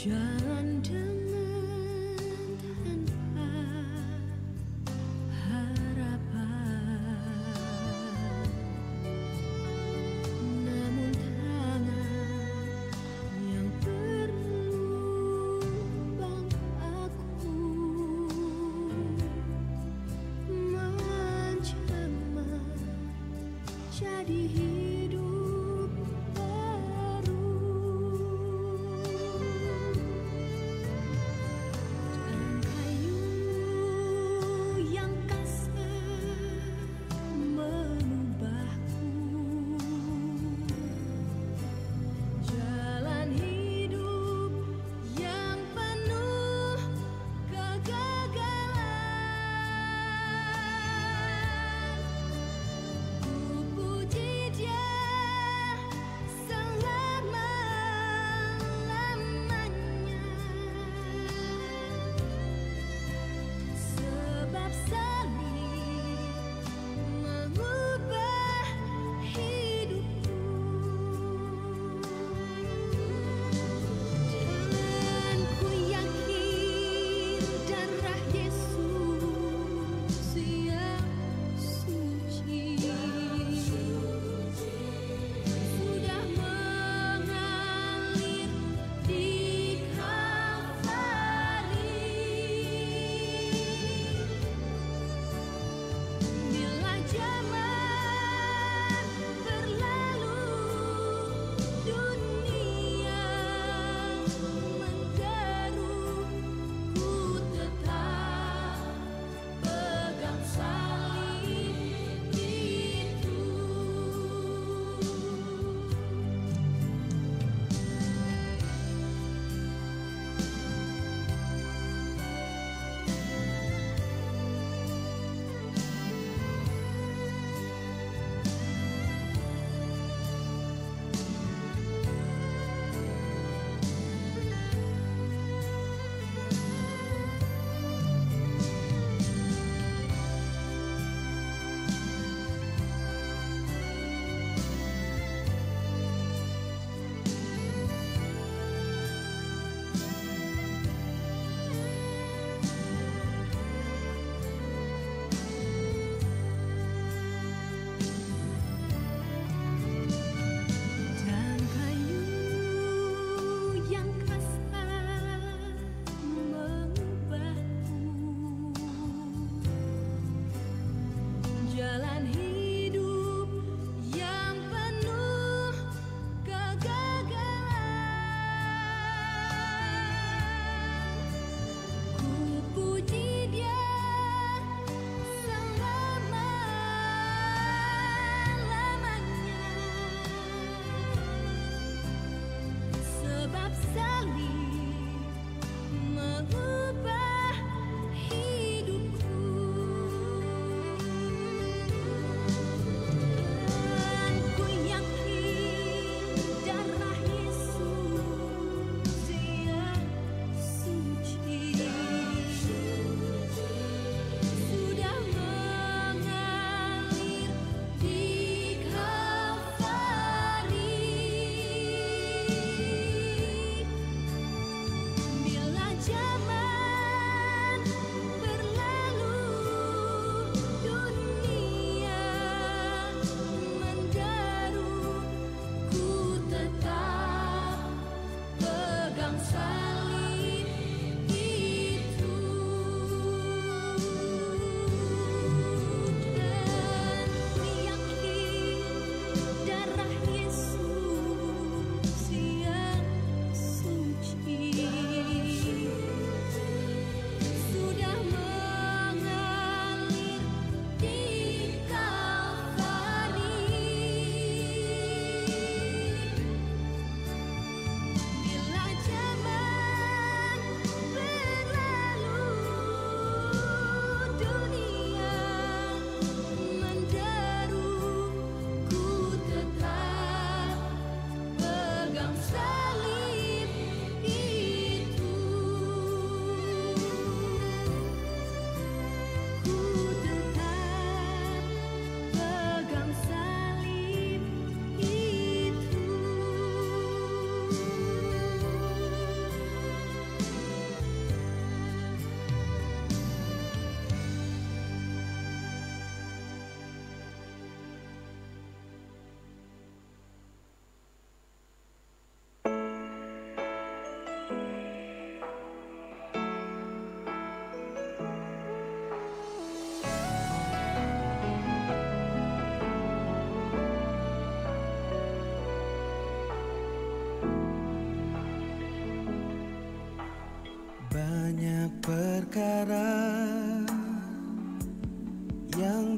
Jalan dengan tanpa harapan, namun tangan yang berlubang aku menjamah jadi hidup baru. Dan kayu yang kasar mengubahku, jalan hidup yang penuh kegagalan. Ku puji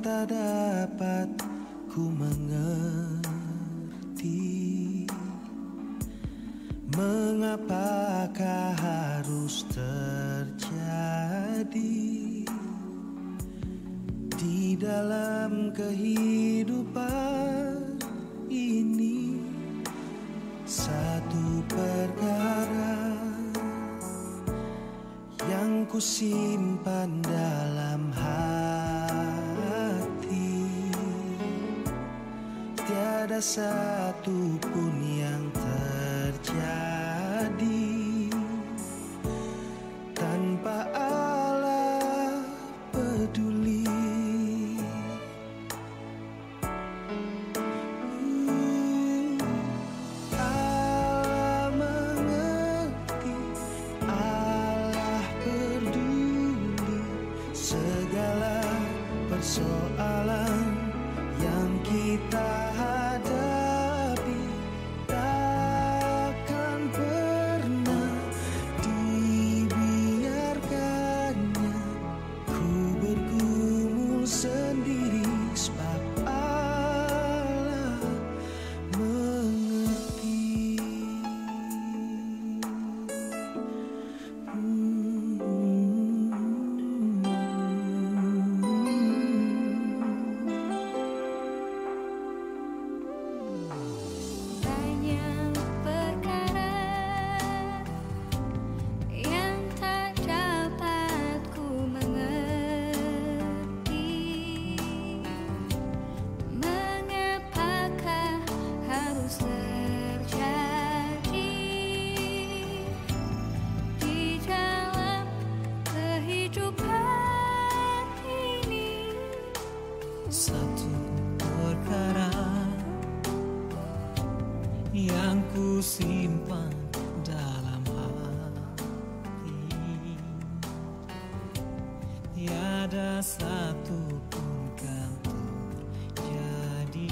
tak dapat ku mengerti, mengapakah harus terjadi di dalam kehidupan ini. Satu perkara yang ku simpan dalam hati, tiada satu pun yang terjadi tanpa Allah peduli. Allah mengerti, Allah peduli segala persoalan yang kita hadapi. Takkan pernah dibiarkannya ku bergumul sendiri, sebab Allah mengerti. Banyak perkara yang tak dapat ku mengerti, mengapakah harus terjadi di dalam kehidupan ini. Satu perkara yang ku simpan dalam hati, tiada satu pun kan terjadi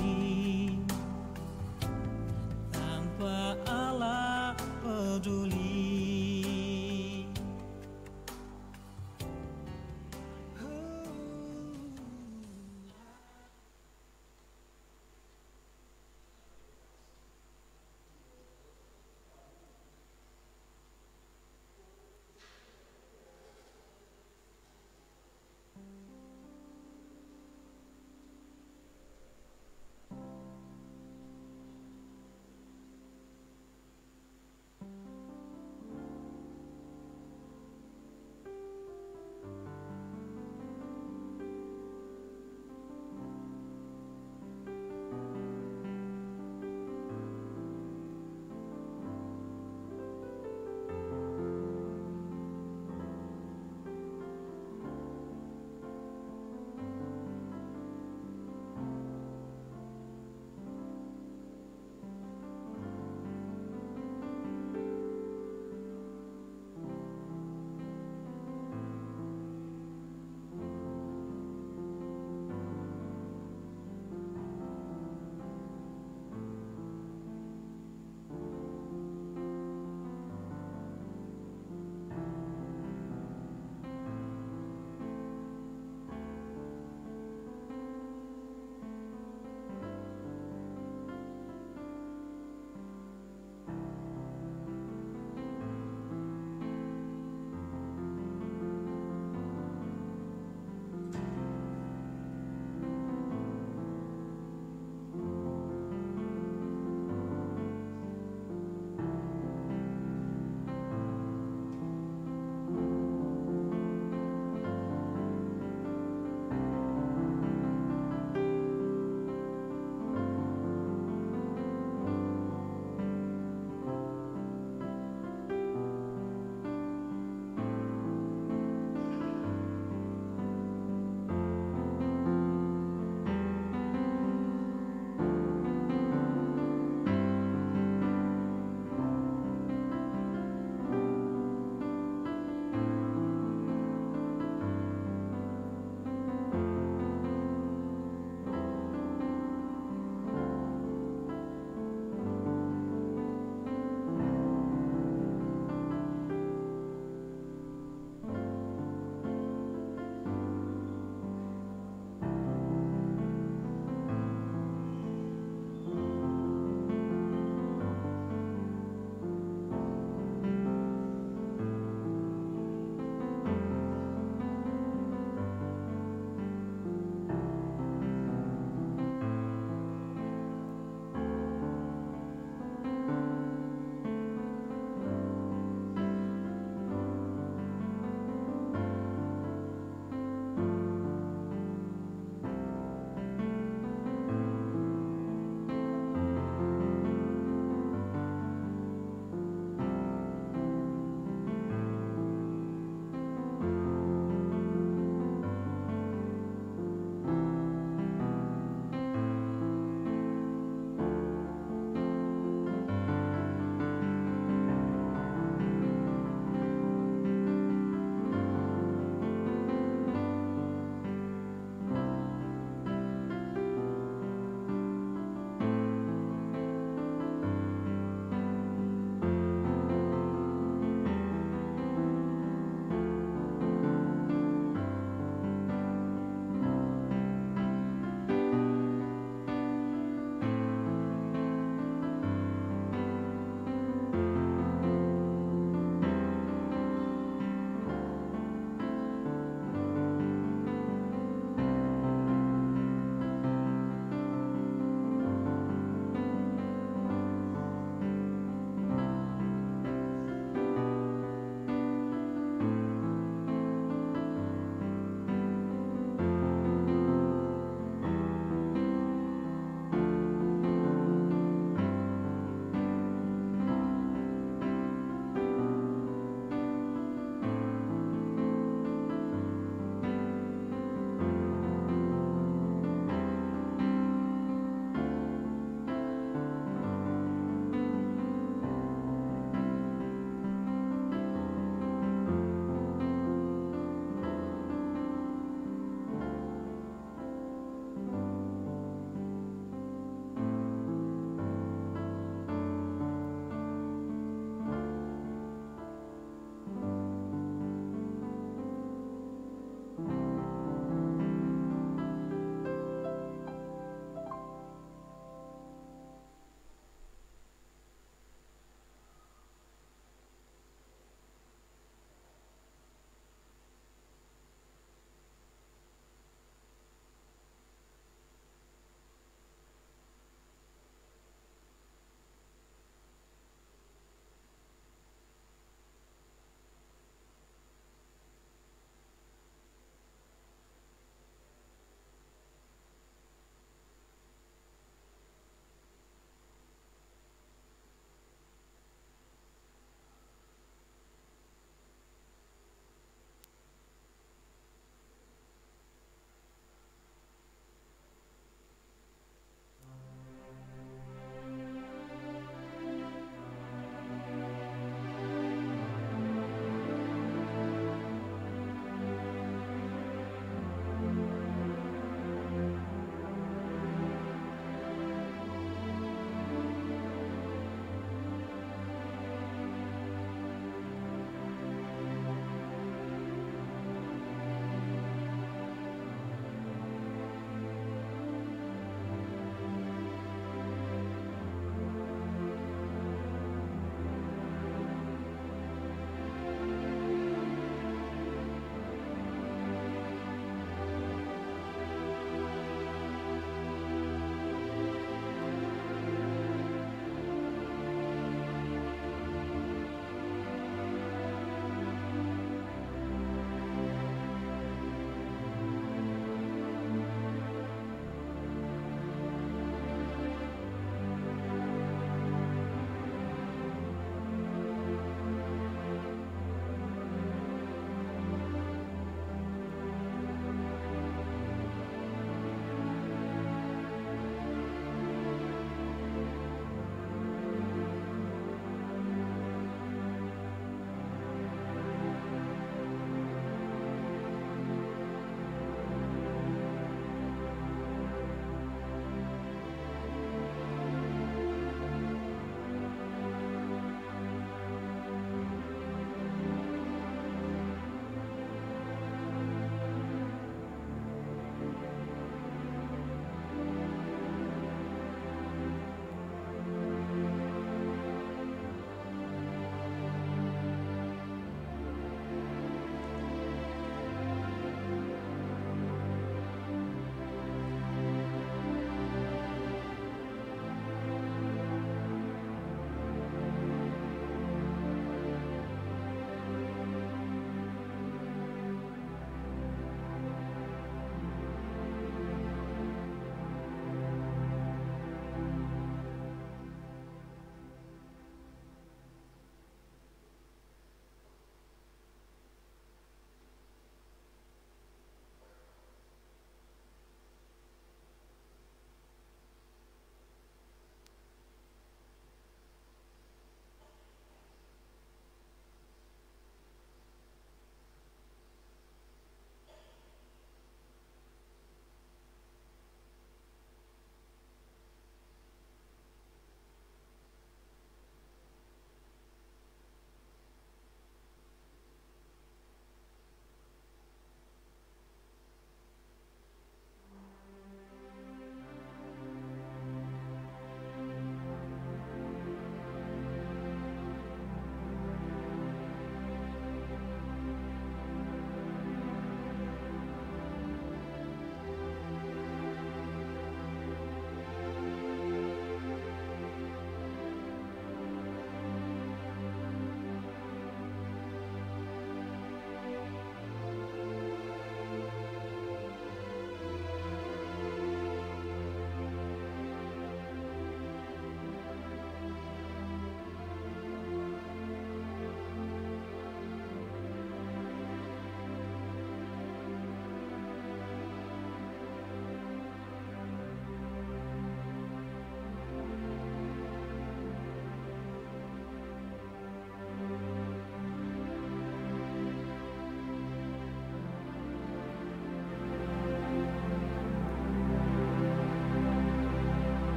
tanpa Allah peduli.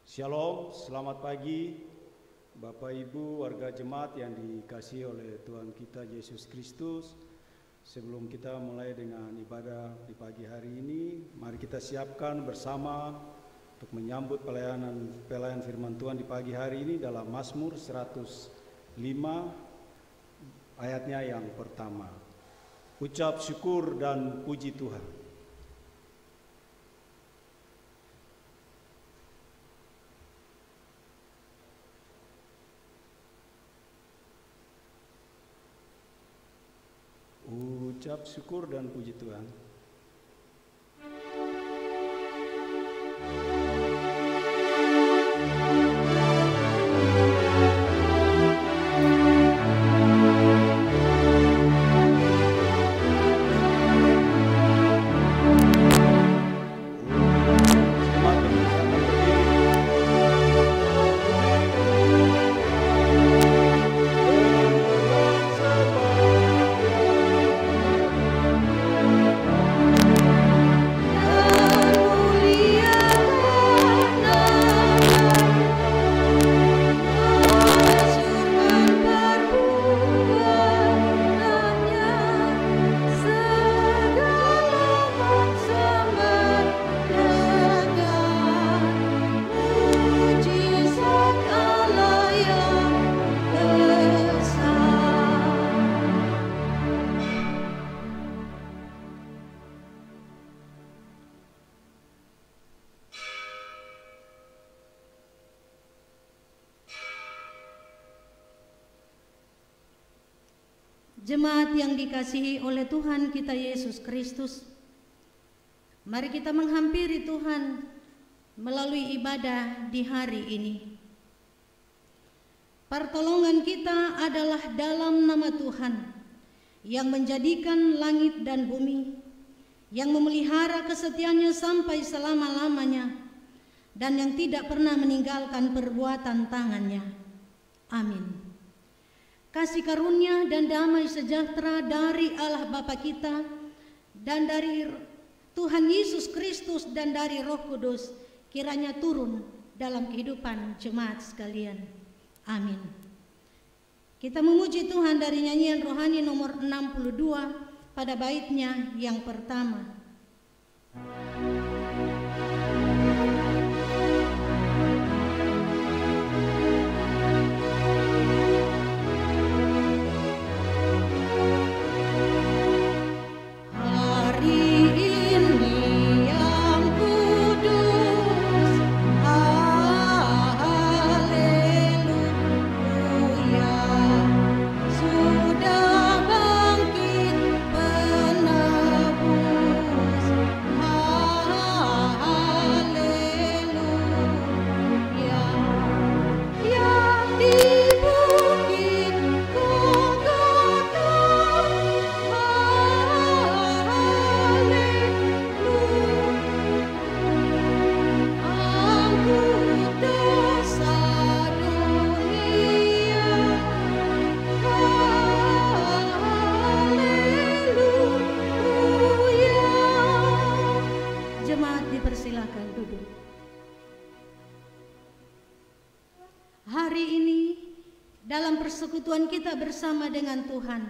Shalom, selamat pagi Bapak Ibu warga jemaat yang dikasihi oleh Tuhan kita Yesus Kristus. Sebelum kita mulai dengan ibadah di pagi hari ini, mari kita siapkan bersama untuk menyambut pelayan firman Tuhan di pagi hari ini dalam Mazmur 105 ayatnya yang pertama. Ucap syukur dan puji Tuhan. Ucap syukur dan puji Tuhan. Jemaat yang dikasihi oleh Tuhan kita Yesus Kristus, mari kita menghampiri Tuhan melalui ibadah di hari ini. Pertolongan kita adalah dalam nama Tuhan yang menjadikan langit dan bumi, yang memelihara kesetiaannya sampai selama-lamanya, dan yang tidak pernah meninggalkan perbuatan tangannya. Amin. Kasih karunia dan damai sejahtera dari Allah Bapa kita dan dari Tuhan Yesus Kristus dan dari Roh Kudus kiranya turun dalam kehidupan jemaat sekalian. Amin. Kita memuji Tuhan dari nyanyian rohani nomor 62 pada baitnya yang pertama. Persekutuan kita bersama dengan Tuhan.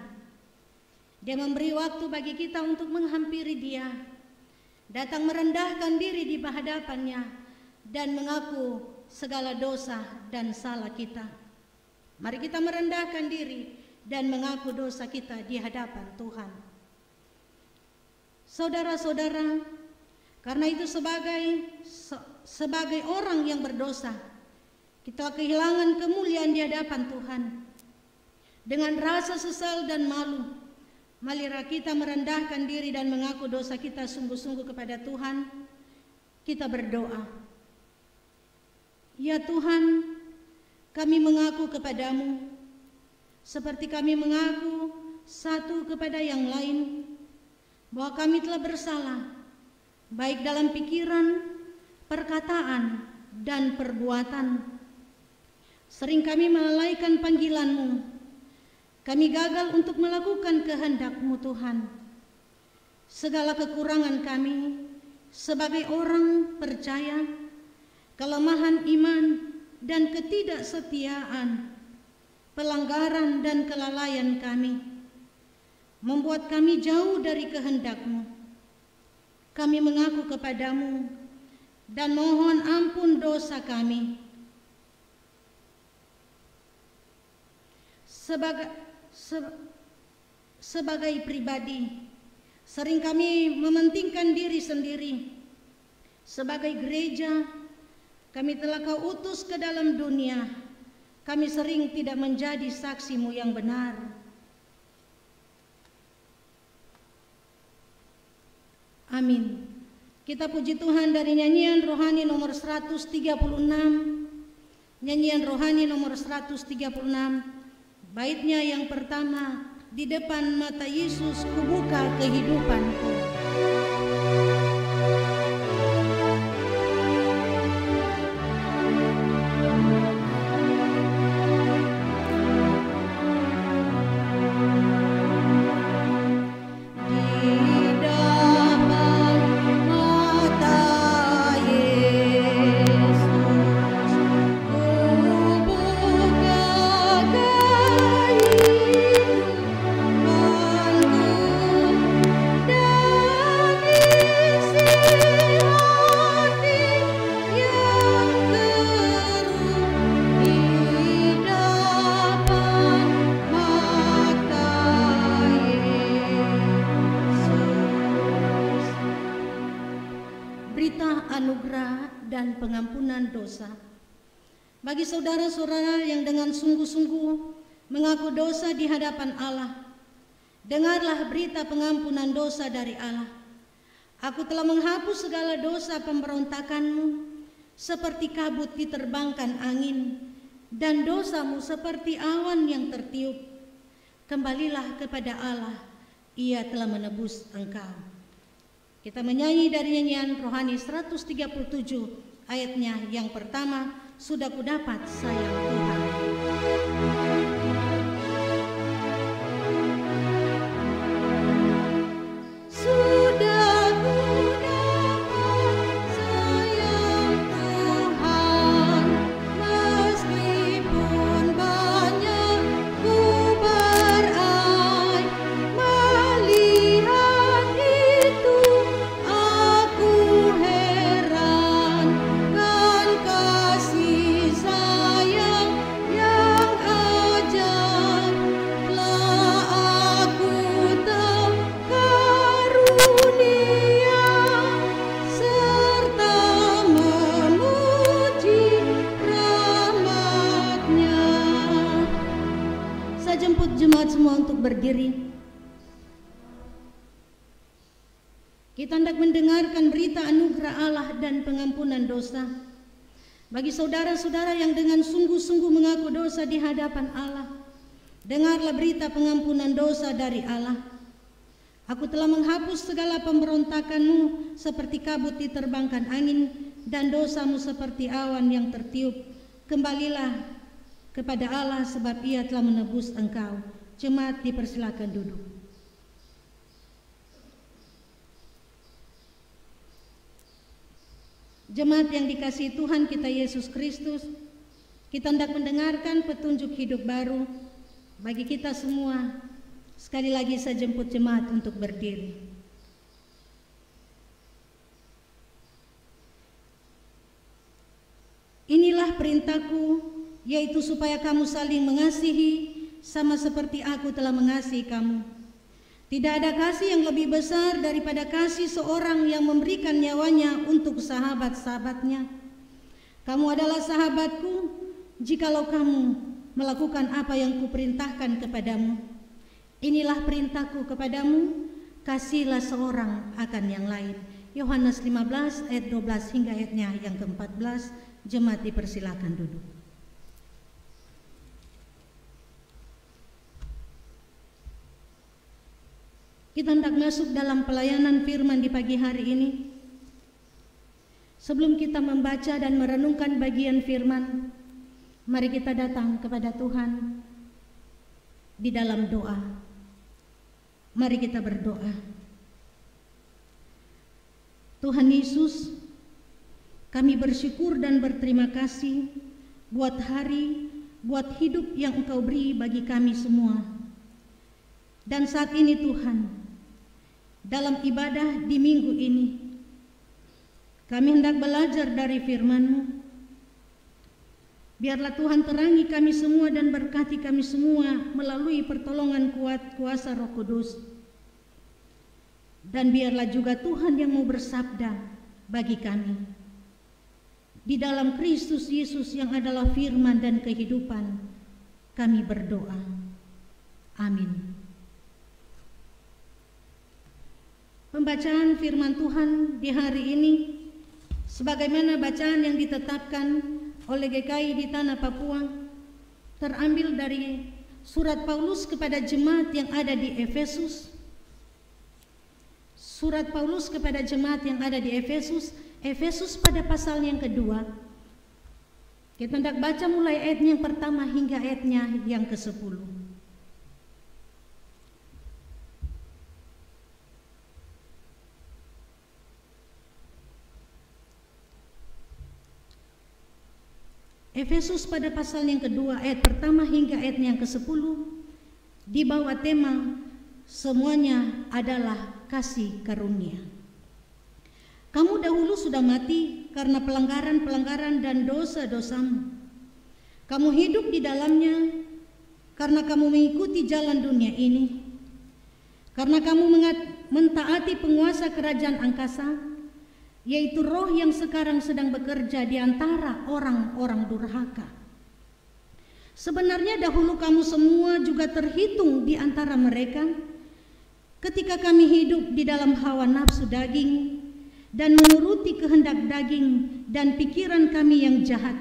Dia memberi waktu bagi kita untuk menghampiri Dia, datang merendahkan diri di hadapan-Nya dan mengaku segala dosa dan salah kita. Mari kita merendahkan diri dan mengaku dosa kita di hadapan Tuhan. Saudara-saudara, karena itu sebagai orang yang berdosa, kita kehilangan kemuliaan di hadapan Tuhan. Dengan rasa sesal dan malu, marilah kita merendahkan diri dan mengaku dosa kita sungguh-sungguh kepada Tuhan. Kita berdoa. Ya Tuhan, kami mengaku kepadamu, seperti kami mengaku satu kepada yang lain, bahwa kami telah bersalah, baik dalam pikiran, perkataan, dan perbuatan. Sering kami melalaikan panggilan-Mu. Kami gagal untuk melakukan kehendak-Mu Tuhan. Segala kekurangan kami sebagai orang percaya, kelemahan iman dan ketidaksetiaan, pelanggaran dan kelalaian kami, membuat kami jauh dari kehendak-Mu. Kami mengaku kepadamu dan mohon ampun dosa kami. Sebagai pribadi, sering kami mementingkan diri sendiri. Sebagai gereja, kami telah Kau utus ke dalam dunia. Kami sering tidak menjadi saksi-Mu yang benar. Amin. Kita puji Tuhan dari nyanyian rohani nomor 136. Nyanyian rohani nomor 136. Baitnya yang pertama, di depan mata Yesus kubuka kehidupanku. Pengampunan dosa. Bagi saudara-saudara yang dengan sungguh-sungguh mengaku dosa di hadapan Allah, dengarlah berita pengampunan dosa dari Allah. Aku telah menghapus segala dosa pemberontakanmu, seperti kabut diterbangkan angin, dan dosamu seperti awan yang tertiup. Kembalilah kepada Allah, Ia telah menebus engkau. Kita menyanyi dari nyanyian rohani 137. Ayatnya yang pertama, sudah kudapat sayang Tuhan. Sudah kudapat sayang Tuhan, meskipun banyak ku beraib, melihat itu aku heran. Kasih sayang yang ajaib telah aku tahu karunia, serta memuji rahmat-Nya. Saya jemput jemaat semua untuk berdiri. Kita hendak mendengarkan berita anugerah Allah dan pengampunan dosa. Bagi saudara-saudara yang dengan sungguh-sungguh mengaku dosa di hadapan Allah, dengarlah berita pengampunan dosa dari Allah. Aku telah menghapus segala pemberontakanmu seperti kabut diterbangkan angin, dan dosamu seperti awan yang tertiup. Kembalilah kepada Allah sebab Ia telah menebus engkau. Jemaat dipersilakan duduk. Jemaat yang dikasihi Tuhan kita Yesus Kristus, kita hendak mendengarkan petunjuk hidup baru bagi kita semua. Sekali lagi saya jemput jemaat untuk berdiri. Inilah perintahku, yaitu supaya kamu saling mengasihi sama seperti aku telah mengasihi kamu. Tidak ada kasih yang lebih besar daripada kasih seorang yang memberikan nyawanya untuk sahabat-sahabatnya. Kamu adalah sahabatku jikalau kamu melakukan apa yang kuperintahkan kepadamu. Inilah perintahku kepadamu, kasihlah seorang akan yang lain. Yohanes 15 ayat 12 hingga ayatnya yang ke-14. Jemaat dipersilakan duduk. Kita hendak masuk dalam pelayanan firman di pagi hari ini. Sebelum kita membaca dan merenungkan bagian firman, mari kita datang kepada Tuhan di dalam doa. Mari kita berdoa. Tuhan Yesus, Kami bersyukur dan berterima kasih buat buat hidup yang Engkau beri bagi kami semua. Dan saat ini Tuhan, dalam ibadah di minggu ini, kami hendak belajar dari firman-Mu. Biarlah Tuhan terangi kami semua dan berkati kami semua melalui pertolongan kuat kuasa Roh Kudus. Dan biarlah juga Tuhan yang mau bersabda bagi kami. Di dalam Kristus Yesus yang adalah firman dan kehidupan, kami berdoa. Amin. Pembacaan firman Tuhan di hari ini, sebagaimana bacaan yang ditetapkan oleh GKI di Tanah Papua, terambil dari surat Paulus kepada jemaat yang ada di Efesus. Surat Paulus kepada jemaat yang ada di Efesus, Efesus pada pasal yang kedua. Kita hendak baca mulai ayatnya yang pertama hingga ayatnya yang ke-10. Efesus pada pasal yang kedua ayat pertama hingga ayatnya yang ke-10 dibawa tema semuanya adalah kasih karunia. Kamu dahulu sudah mati karena pelanggaran-pelanggaran dan dosa-dosamu. Kamu hidup di dalamnya karena kamu mengikuti jalan dunia ini. Karena kamu mentaati penguasa kerajaan angkasa, yaitu roh yang sekarang sedang bekerja di antara orang-orang durhaka. Sebenarnya dahulu kamu semua juga terhitung di antara mereka ketika kami hidup di dalam hawa nafsu daging dan menuruti kehendak daging dan pikiran kami yang jahat.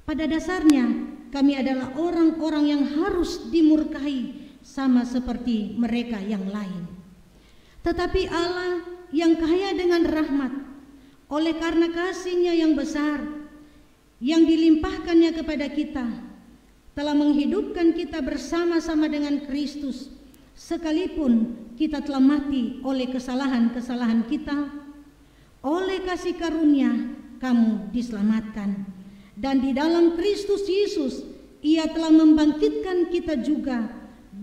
Pada dasarnya kami adalah orang-orang yang harus dimurkai sama seperti mereka yang lain. Tetapi Allah yang kaya dengan rahmat, oleh karena kasih-Nya yang besar yang dilimpahkannya kepada kita, telah menghidupkan kita bersama-sama dengan Kristus, sekalipun kita telah mati oleh kesalahan-kesalahan kita. Oleh kasih karunia kamu diselamatkan, dan di dalam Kristus Yesus Ia telah membangkitkan kita juga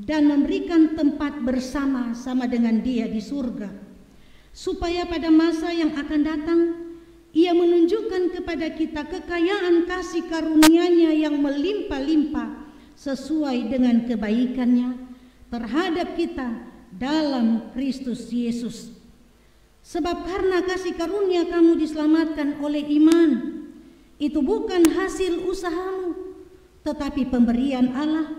dan memberikan tempat bersama-sama dengan Dia di surga, supaya pada masa yang akan datang Ia menunjukkan kepada kita kekayaan kasih karunia-Nya yang melimpah-limpah sesuai dengan kebaikan-Nya terhadap kita dalam Kristus Yesus. Sebab karena kasih karunia kamu diselamatkan oleh iman. Itu bukan hasil usahamu, tetapi pemberian Allah.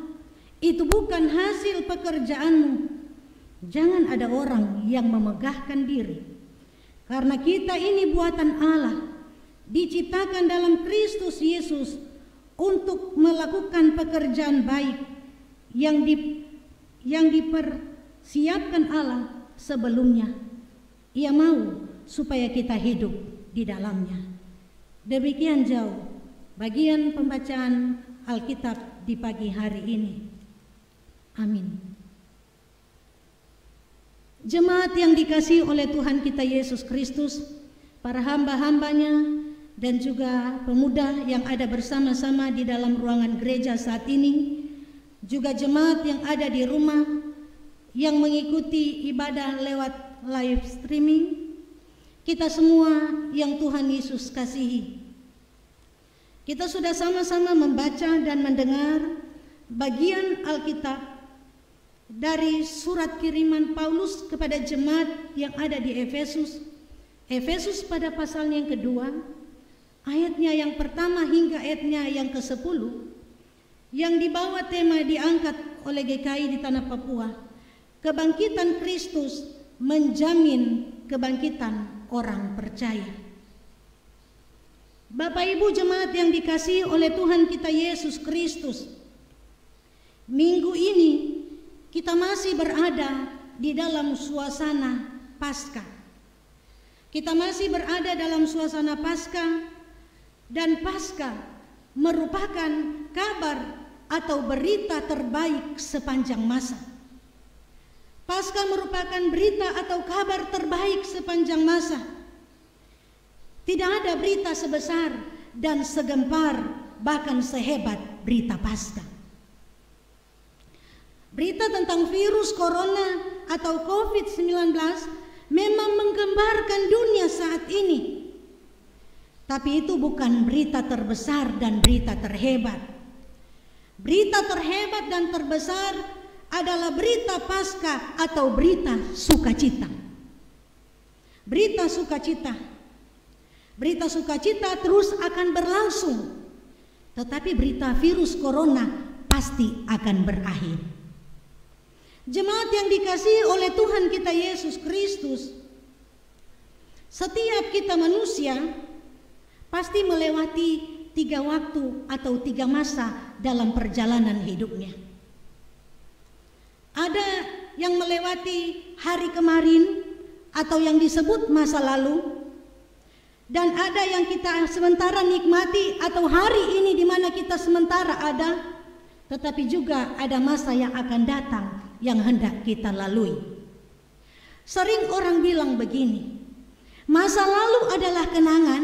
Itu bukan hasil pekerjaanmu. Jangan ada orang yang memegahkan diri. Karena kita ini buatan Allah, diciptakan dalam Kristus Yesus untuk melakukan pekerjaan baik yang dipersiapkan Allah sebelumnya. Ia mau supaya kita hidup di dalamnya. Demikian jauh bagian pembacaan Alkitab di pagi hari ini. Amin. Jemaat yang dikasihi oleh Tuhan kita Yesus Kristus, para hamba-hambanya dan juga pemuda yang ada bersama-sama di dalam ruangan gereja saat ini, juga jemaat yang ada di rumah yang mengikuti ibadah lewat live streaming, kita semua yang Tuhan Yesus kasihi. Kita sudah sama-sama membaca dan mendengar bagian Alkitab dari surat kiriman Paulus kepada jemaat yang ada di Efesus. Efesus pada pasal yang kedua, ayatnya yang pertama hingga ayatnya yang ke-10, yang dibawa tema diangkat oleh GKI di Tanah Papua, kebangkitan Kristus menjamin kebangkitan orang percaya. Bapak Ibu jemaat yang dikasihi oleh Tuhan kita Yesus Kristus, minggu ini kita masih berada di dalam suasana Paskah. Kita masih berada dalam suasana Paskah, dan Paskah merupakan kabar atau berita terbaik sepanjang masa. Paskah merupakan berita atau kabar terbaik sepanjang masa. Tidak ada berita sebesar dan segempar, bahkan sehebat berita Paskah. Berita tentang virus corona atau COVID-19 memang menggembarkan dunia saat ini. Tapi itu bukan berita terbesar dan berita terhebat. Berita terhebat dan terbesar adalah berita Paskah atau berita sukacita. Berita sukacita. Berita sukacita terus akan berlangsung. Tetapi berita virus corona pasti akan berakhir. Jemaat yang dikasihi oleh Tuhan kita Yesus Kristus, setiap kita manusia pasti melewati 3 waktu atau 3 masa dalam perjalanan hidupnya. Ada yang melewati hari kemarin atau yang disebut masa lalu, dan ada yang kita sementara nikmati atau hari ini di mana kita sementara ada, tetapi juga ada masa yang akan datang yang hendak kita lalui. Sering orang bilang begini, masa lalu adalah kenangan,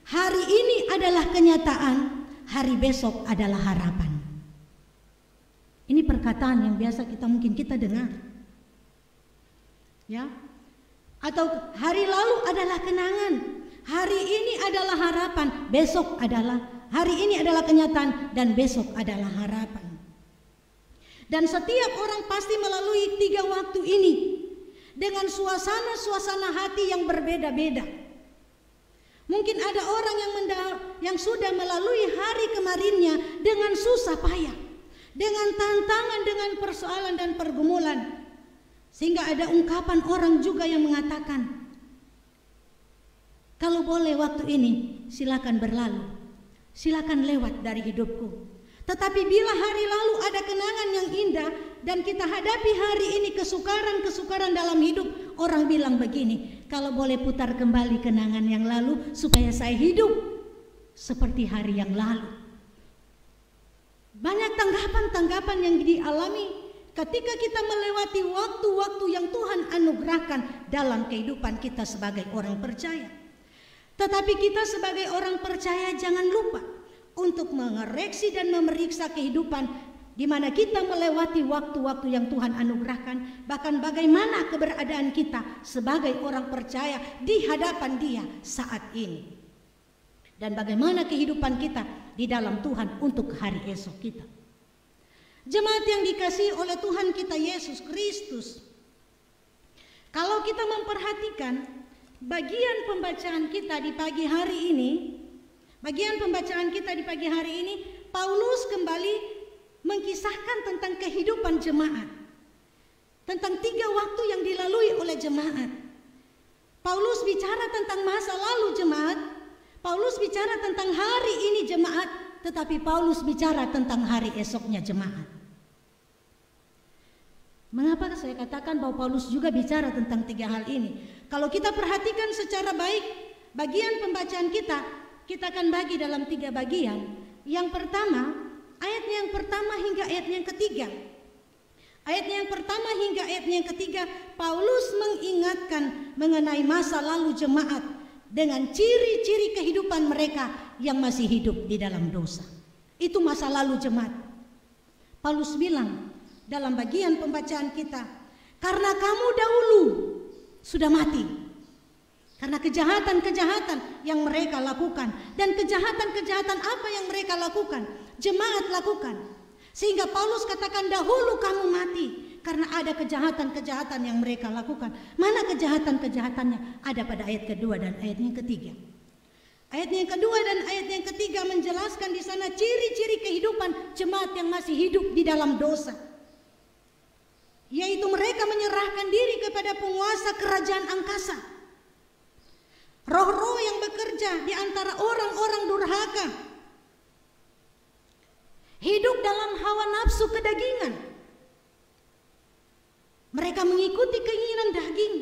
hari ini adalah kenyataan, hari besok adalah harapan. Ini perkataan yang biasa mungkin kita dengar. Ya. Atau hari lalu adalah kenangan, hari ini adalah harapan, besok adalah hari ini adalah kenyataan dan besok adalah harapan. Dan setiap orang pasti melalui 3 waktu ini dengan suasana-suasana hati yang berbeda-beda. Mungkin ada orang yang sudah melalui hari kemarinnya dengan susah payah, dengan tantangan, dengan persoalan dan pergumulan. Sehingga ada ungkapan orang juga yang mengatakan, kalau boleh waktu ini silakan berlalu, silakan lewat dari hidupku. Tetapi bila hari lalu ada kenangan yang indah dan kita hadapi hari ini kesukaran-kesukaran dalam hidup, orang bilang begini, kalau boleh putar kembali kenangan yang lalu supaya saya hidup seperti hari yang lalu. Banyak tanggapan-tanggapan yang dialami ketika kita melewati waktu-waktu yang Tuhan anugerahkan dalam kehidupan kita sebagai orang percaya. Tetapi kita sebagai orang percaya jangan lupa untuk mengoreksi dan memeriksa kehidupan di mana kita melewati waktu-waktu yang Tuhan anugerahkan, bahkan bagaimana keberadaan kita sebagai orang percaya di hadapan Dia saat ini, dan bagaimana kehidupan kita di dalam Tuhan untuk hari esok kita. Jemaat yang dikasihi oleh Tuhan kita Yesus Kristus, kalau kita memperhatikan bagian pembacaan kita di pagi hari ini, Paulus kembali mengkisahkan tentang kehidupan jemaat, tentang 3 waktu yang dilalui oleh jemaat. Paulus bicara tentang masa lalu jemaat, Paulus bicara tentang hari ini jemaat, tetapi Paulus bicara tentang hari esoknya jemaat. Mengapa saya katakan bahwa Paulus juga bicara tentang 3 hal ini? Kalau kita perhatikan secara baik, bagian pembacaan kita akan bagi dalam 3 bagian. Yang pertama, ayatnya yang pertama hingga ayatnya yang ketiga. Ayatnya yang pertama hingga ayatnya yang ketiga, Paulus mengingatkan mengenai masa lalu jemaat dengan ciri-ciri kehidupan mereka yang masih hidup di dalam dosa. Itu masa lalu jemaat. Paulus bilang dalam bagian pembacaan kita, karena kamu dahulu sudah mati karena kejahatan-kejahatan yang mereka lakukan. Dan kejahatan-kejahatan apa yang mereka lakukan? Jemaat lakukan. Sehingga Paulus katakan dahulu kamu mati karena ada kejahatan-kejahatan yang mereka lakukan. Mana kejahatan-kejahatannya? Ada pada ayat kedua dan ayat yang ketiga. Ayat yang kedua dan ayat yang ketiga menjelaskan di sana ciri-ciri kehidupan jemaat yang masih hidup di dalam dosa. Yaitu mereka menyerahkan diri kepada penguasa kerajaan angkasa. Roh-roh yang bekerja di antara orang-orang durhaka, hidup dalam hawa nafsu kedagingan. Mereka mengikuti keinginan daging,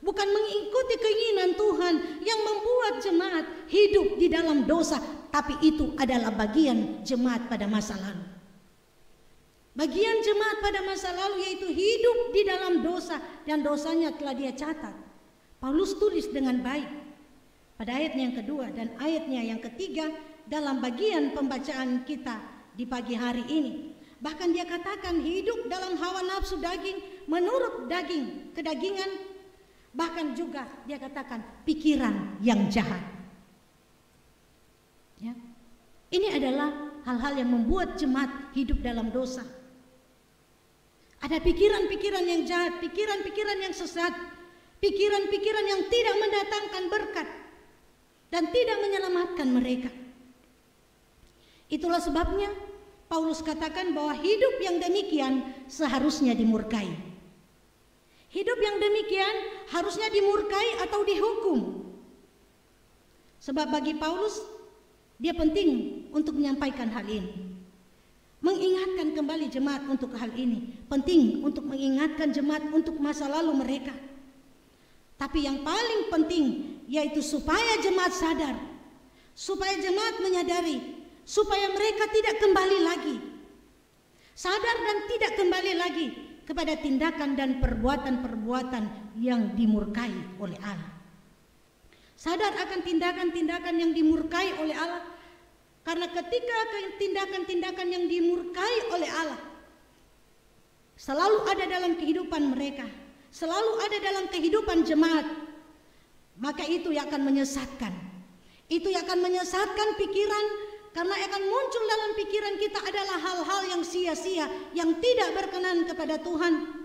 bukan mengikuti keinginan Tuhan yang membuat jemaat hidup di dalam dosa. Tapi itu adalah bagian jemaat pada masa lalu. Bagian jemaat pada masa lalu yaitu hidup di dalam dosa, dan dosanya telah dia catat. Paulus tulis dengan baik. pada ayatnya yang kedua dan ayatnya yang ketiga dalam bagian pembacaan kita di pagi hari ini. Bahkan dia katakan hidup dalam hawa nafsu daging, menurut daging, kedagingan. Bahkan juga dia katakan pikiran yang jahat. Ya. Ini adalah hal-hal yang membuat jemaat hidup dalam dosa. Ada pikiran-pikiran yang jahat, pikiran-pikiran yang sesat, pikiran-pikiran yang tidak mendatangkan berkat dan tidak menyelamatkan mereka. Itulah sebabnya Paulus katakan bahwa hidup yang demikian seharusnya dimurkai. Hidup yang demikian harusnya dimurkai atau dihukum. Sebab bagi Paulus, dia penting untuk menyampaikan hal ini. Mengingatkan kembali jemaat untuk hal ini. Penting untuk mengingatkan jemaat untuk masa lalu mereka. Tapi yang paling penting yaitu supaya jemaat sadar. Supaya jemaat menyadari. Supaya mereka tidak kembali lagi. Sadar dan tidak kembali lagi kepada tindakan dan perbuatan-perbuatan yang dimurkai oleh Allah. Sadar akan tindakan-tindakan yang dimurkai oleh Allah. Karena ketika tindakan-tindakan yang dimurkai oleh Allah selalu ada dalam kehidupan mereka, selalu ada dalam kehidupan jemaat, maka itu yang akan menyesatkan. Itu yang akan menyesatkan pikiran, karena akan muncul dalam pikiran kita adalah hal-hal yang sia-sia, yang tidak berkenan kepada Tuhan.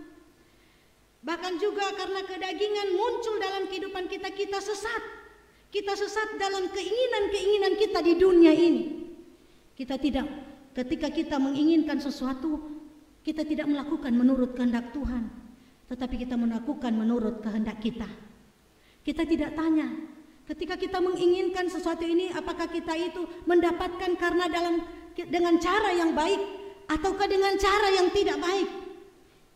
Bahkan juga karena kedagingan muncul dalam kehidupan kita, kita sesat. Kita sesat dalam keinginan-keinginan kita di dunia ini. Kita tidak, ketika kita menginginkan sesuatu, kita tidak melakukan menurut kehendak Tuhan, tetapi kita melakukan menurut kehendak kita. Kita tidak tanya, ketika kita menginginkan sesuatu ini, apakah kita itu mendapatkan karena dengan cara yang baik, ataukah dengan cara yang tidak baik.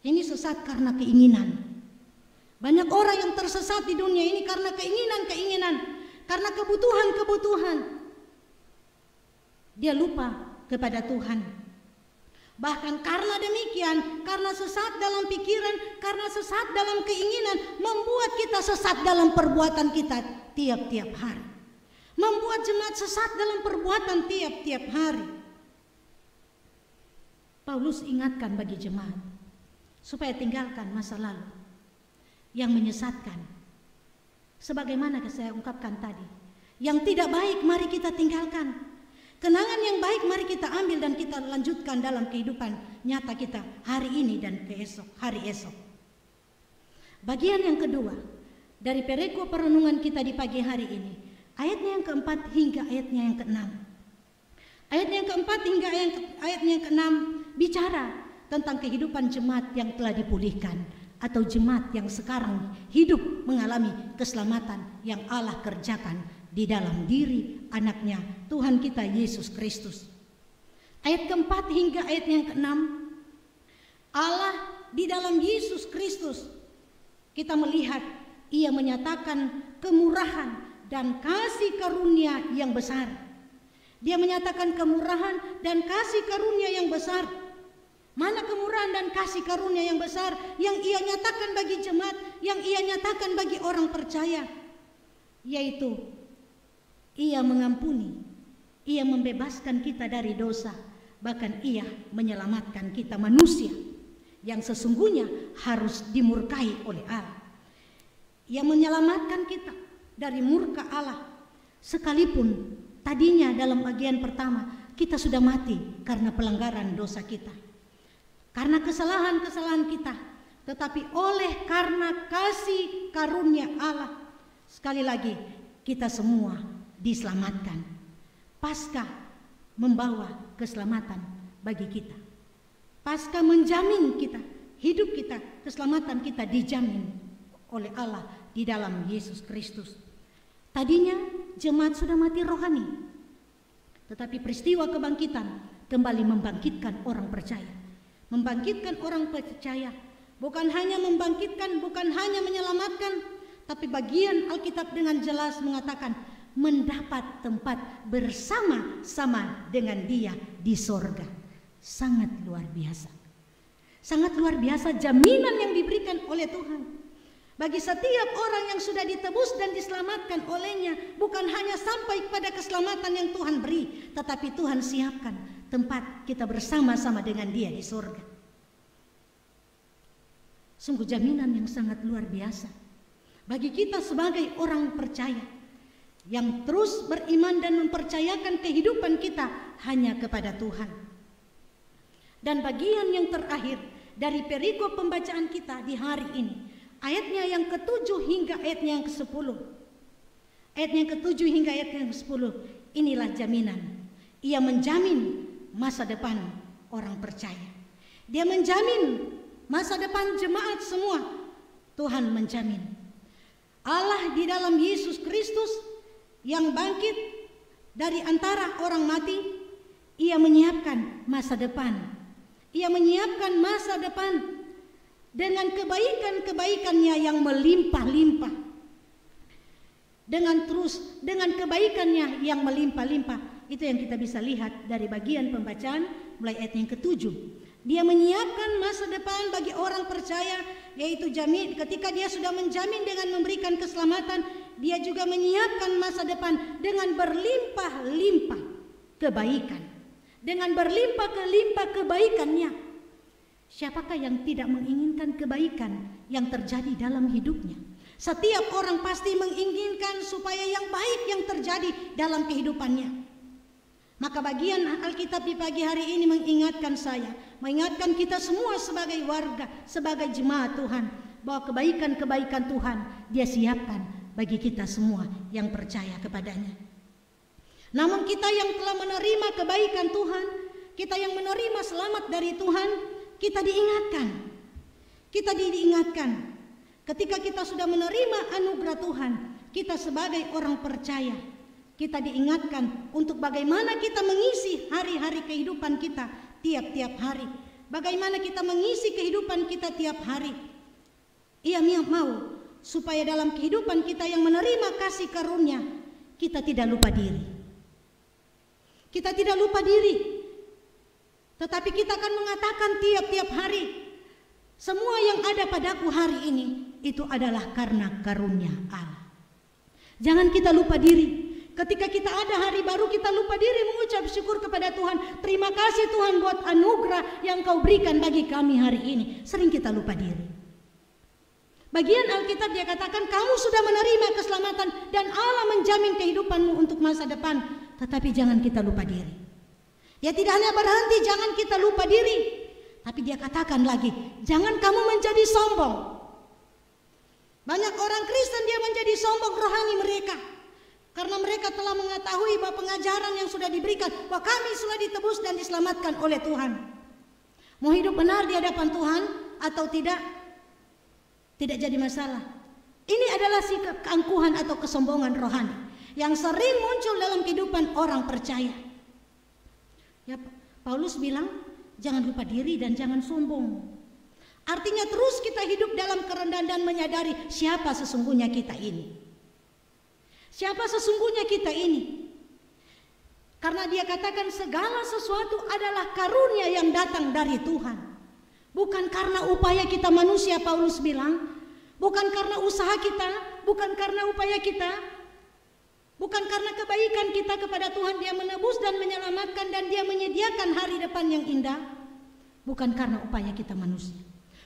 Ini sesat karena keinginan. Banyak orang yang tersesat di dunia ini karena keinginan-keinginan, karena kebutuhan-kebutuhan. Dia lupa kepada Tuhan. Bahkan karena demikian, karena sesat dalam pikiran, karena sesat dalam keinginan, membuat kita sesat dalam perbuatan kita tiap-tiap hari. Membuat jemaat sesat dalam perbuatan tiap-tiap hari. Paulus ingatkan bagi jemaat supaya tinggalkan masa lalu yang menyesatkan. Sebagaimana saya ungkapkan tadi, yang tidak baik mari kita tinggalkan. Kenangan yang baik mari kita ambil dan kita lanjutkan dalam kehidupan nyata kita hari ini dan hari esok. Bagian yang kedua dari perikop perenungan kita di pagi hari ini, ayatnya yang keempat hingga ayatnya yang keenam. Ayatnya yang keempat hingga ayatnya yang keenam bicara tentang kehidupan jemaat yang telah dipulihkan, atau jemaat yang sekarang hidup mengalami keselamatan yang Allah kerjakan di dalam diri anaknya Tuhan kita Yesus Kristus. Ayat keempat hingga ayat yang keenam, Allah di dalam Yesus Kristus kita melihat ia menyatakan kemurahan dan kasih karunia yang besar. Dia menyatakan kemurahan dan kasih karunia yang besar. Mana kemurahan dan kasih karunia yang besar yang ia nyatakan bagi jemaat, yang ia nyatakan bagi orang percaya, yaitu ia mengampuni, ia membebaskan kita dari dosa, bahkan ia menyelamatkan kita manusia yang sesungguhnya harus dimurkai oleh Allah. Ia menyelamatkan kita dari murka Allah, sekalipun tadinya dalam bagian pertama kita sudah mati karena pelanggaran dosa kita, karena kesalahan-kesalahan kita. Tetapi oleh karena kasih karunia Allah, sekali lagi kita semua diselamatkan. Paskah membawa keselamatan bagi kita. Paskah menjamin kita, hidup kita, keselamatan kita dijamin oleh Allah di dalam Yesus Kristus. Tadinya jemaat sudah mati rohani, tetapi peristiwa kebangkitan kembali membangkitkan orang percaya. Membangkitkan orang percaya, bukan hanya membangkitkan, bukan hanya menyelamatkan, tapi bagian Alkitab dengan jelas mengatakan mendapat tempat bersama-sama dengan Dia di sorga. Sangat luar biasa. Sangat luar biasa jaminan yang diberikan oleh Tuhan. Bagi setiap orang yang sudah ditebus dan diselamatkan olehnya, bukan hanya sampai pada keselamatan yang Tuhan beri, tetapi Tuhan siapkan tempat kita bersama-sama dengan Dia di surga. Sungguh jaminan yang sangat luar biasa bagi kita sebagai orang percaya yang terus beriman dan mempercayakan kehidupan kita hanya kepada Tuhan. Dan bagian yang terakhir dari perikop pembacaan kita di hari ini, ayatnya yang ke-7 hingga ayatnya yang ke-10. Ayatnya yang ke-7 hingga ayatnya yang ke-10, inilah jaminan. Ia menjamin masa depan orang percaya. Dia menjamin masa depan jemaat semua. Tuhan menjamin. Allah di dalam Yesus Kristus yang bangkit dari antara orang mati, Ia menyiapkan masa depan. Ia menyiapkan masa depan dengan kebaikan-kebaikannya yang melimpah-limpah. Dengan kebaikannya yang melimpah-limpah. Itu yang kita bisa lihat dari bagian pembacaan mulai ayat yang ke-7. Dia menyiapkan masa depan bagi orang percaya, yaitu jamin ketika dia sudah menjamin dengan memberikan keselamatan, dia juga menyiapkan masa depan dengan berlimpah-limpah kebaikan. Dengan berlimpah-limpah kebaikannya. Siapakah yang tidak menginginkan kebaikan yang terjadi dalam hidupnya? Setiap orang pasti menginginkan supaya yang baik yang terjadi dalam kehidupannya. Maka bagian Alkitab di pagi hari ini mengingatkan saya, mengingatkan kita semua sebagai warga, sebagai jemaat Tuhan, bahwa kebaikan-kebaikan Tuhan Dia siapkan bagi kita semua yang percaya kepadanya. Namun kita yang telah menerima kebaikan Tuhan, kita yang menerima selamat dari Tuhan, kita diingatkan. Kita diingatkan ketika kita sudah menerima anugerah Tuhan, kita sebagai orang percaya, kita diingatkan untuk bagaimana kita mengisi hari-hari kehidupan kita tiap-tiap hari. Bagaimana kita mengisi kehidupan kita tiap hari. Ia mau supaya dalam kehidupan kita yang menerima kasih karunia, kita tidak lupa diri. Kita tidak lupa diri, tetapi kita akan mengatakan tiap-tiap hari, semua yang ada padaku hari ini itu adalah karena karunia Allah. Jangan kita lupa diri. Ketika kita ada hari baru, kita lupa diri mengucap syukur kepada Tuhan. Terima kasih Tuhan buat anugerah yang Kau berikan bagi kami hari ini. Sering kita lupa diri. Bagian Alkitab dia katakan, kamu sudah menerima keselamatan dan Allah menjamin kehidupanmu untuk masa depan. Tetapi jangan kita lupa diri. Ya tidak hanya berhenti, jangan kita lupa diri. Tapi dia katakan lagi, jangan kamu menjadi sombong. Banyak orang Kristen dia menjadi sombong rohani mereka. Karena mereka telah mengetahui bahwa pengajaran yang sudah diberikan, bahwa kami sudah ditebus dan diselamatkan oleh Tuhan. Mau hidup benar di hadapan Tuhan atau tidak jadi masalah. Ini adalah sikap keangkuhan atau kesombongan rohani yang sering muncul dalam kehidupan orang percaya. Ya, Paulus bilang, jangan lupa diri dan jangan sombong. Artinya terus kita hidup dalam kerendahan dan menyadari siapa sesungguhnya kita ini. Siapa sesungguhnya kita ini? Karena dia katakan segala sesuatu adalah karunia yang datang dari Tuhan. Bukan karena upaya kita manusia, Paulus bilang. Bukan karena usaha kita, bukan karena upaya kita, bukan karena kebaikan kita kepada Tuhan Dia menebus dan menyelamatkan dan Dia menyediakan hari depan yang indah. Bukan karena upaya kita manusia.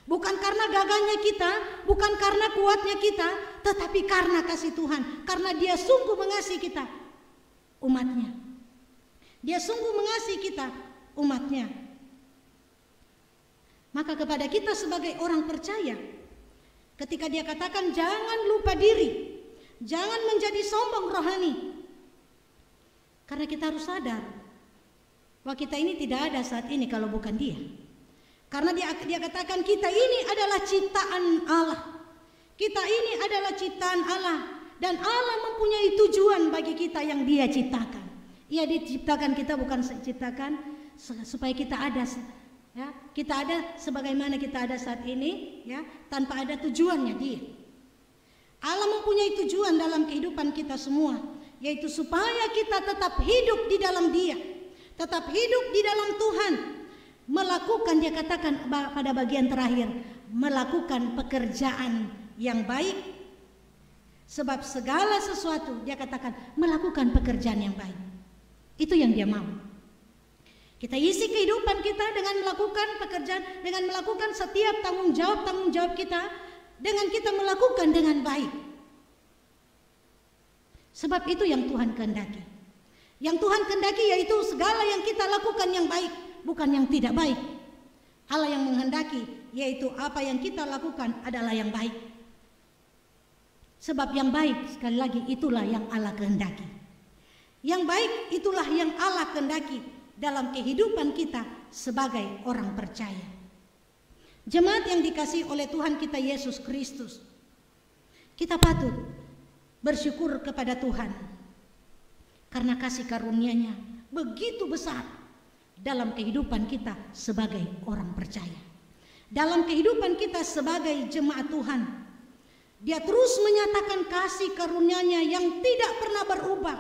Bukan karena gagahnya kita, bukan karena kuatnya kita, tetapi karena kasih Tuhan. Karena Dia sungguh mengasihi kita, umatnya. Dia sungguh mengasihi kita, umatnya. Maka kepada kita sebagai orang percaya, ketika dia katakan jangan lupa diri, jangan menjadi sombong rohani. Karena kita harus sadar bahwa kita ini tidak ada saat ini kalau bukan Dia. Karena dia katakan kita ini adalah ciptaan Allah. Kita ini adalah ciptaan Allah. Dan Allah mempunyai tujuan bagi kita yang Dia ciptakan. Ia diciptakan kita bukan ciptakan supaya kita ada, ya, kita ada sebagaimana kita ada saat ini, ya, tanpa ada tujuannya Dia. Allah mempunyai tujuan dalam kehidupan kita semua, yaitu supaya kita tetap hidup di dalam Dia, tetap hidup di dalam Tuhan, melakukan, dia katakan pada bagian terakhir, melakukan pekerjaan yang baik. Sebab segala sesuatu dia katakan melakukan pekerjaan yang baik. Itu yang dia mau. Kita isi kehidupan kita dengan melakukan pekerjaan, dengan melakukan setiap tanggung jawab kita, dengan kita melakukan dengan baik. Sebab itu yang Tuhan kehendaki. Yang Tuhan kehendaki yaitu segala yang kita lakukan yang baik, bukan yang tidak baik. Allah yang menghendaki yaitu apa yang kita lakukan adalah yang baik. Sebab yang baik sekali lagi itulah yang Allah kehendaki. Yang baik itulah yang Allah kehendaki dalam kehidupan kita sebagai orang percaya. Jemaat yang dikasihi oleh Tuhan kita Yesus Kristus, kita patut bersyukur kepada Tuhan karena kasih karunia-Nya begitu besar dalam kehidupan kita sebagai orang percaya. Dalam kehidupan kita sebagai jemaat Tuhan, Dia terus menyatakan kasih karunia-Nya yang tidak pernah berubah.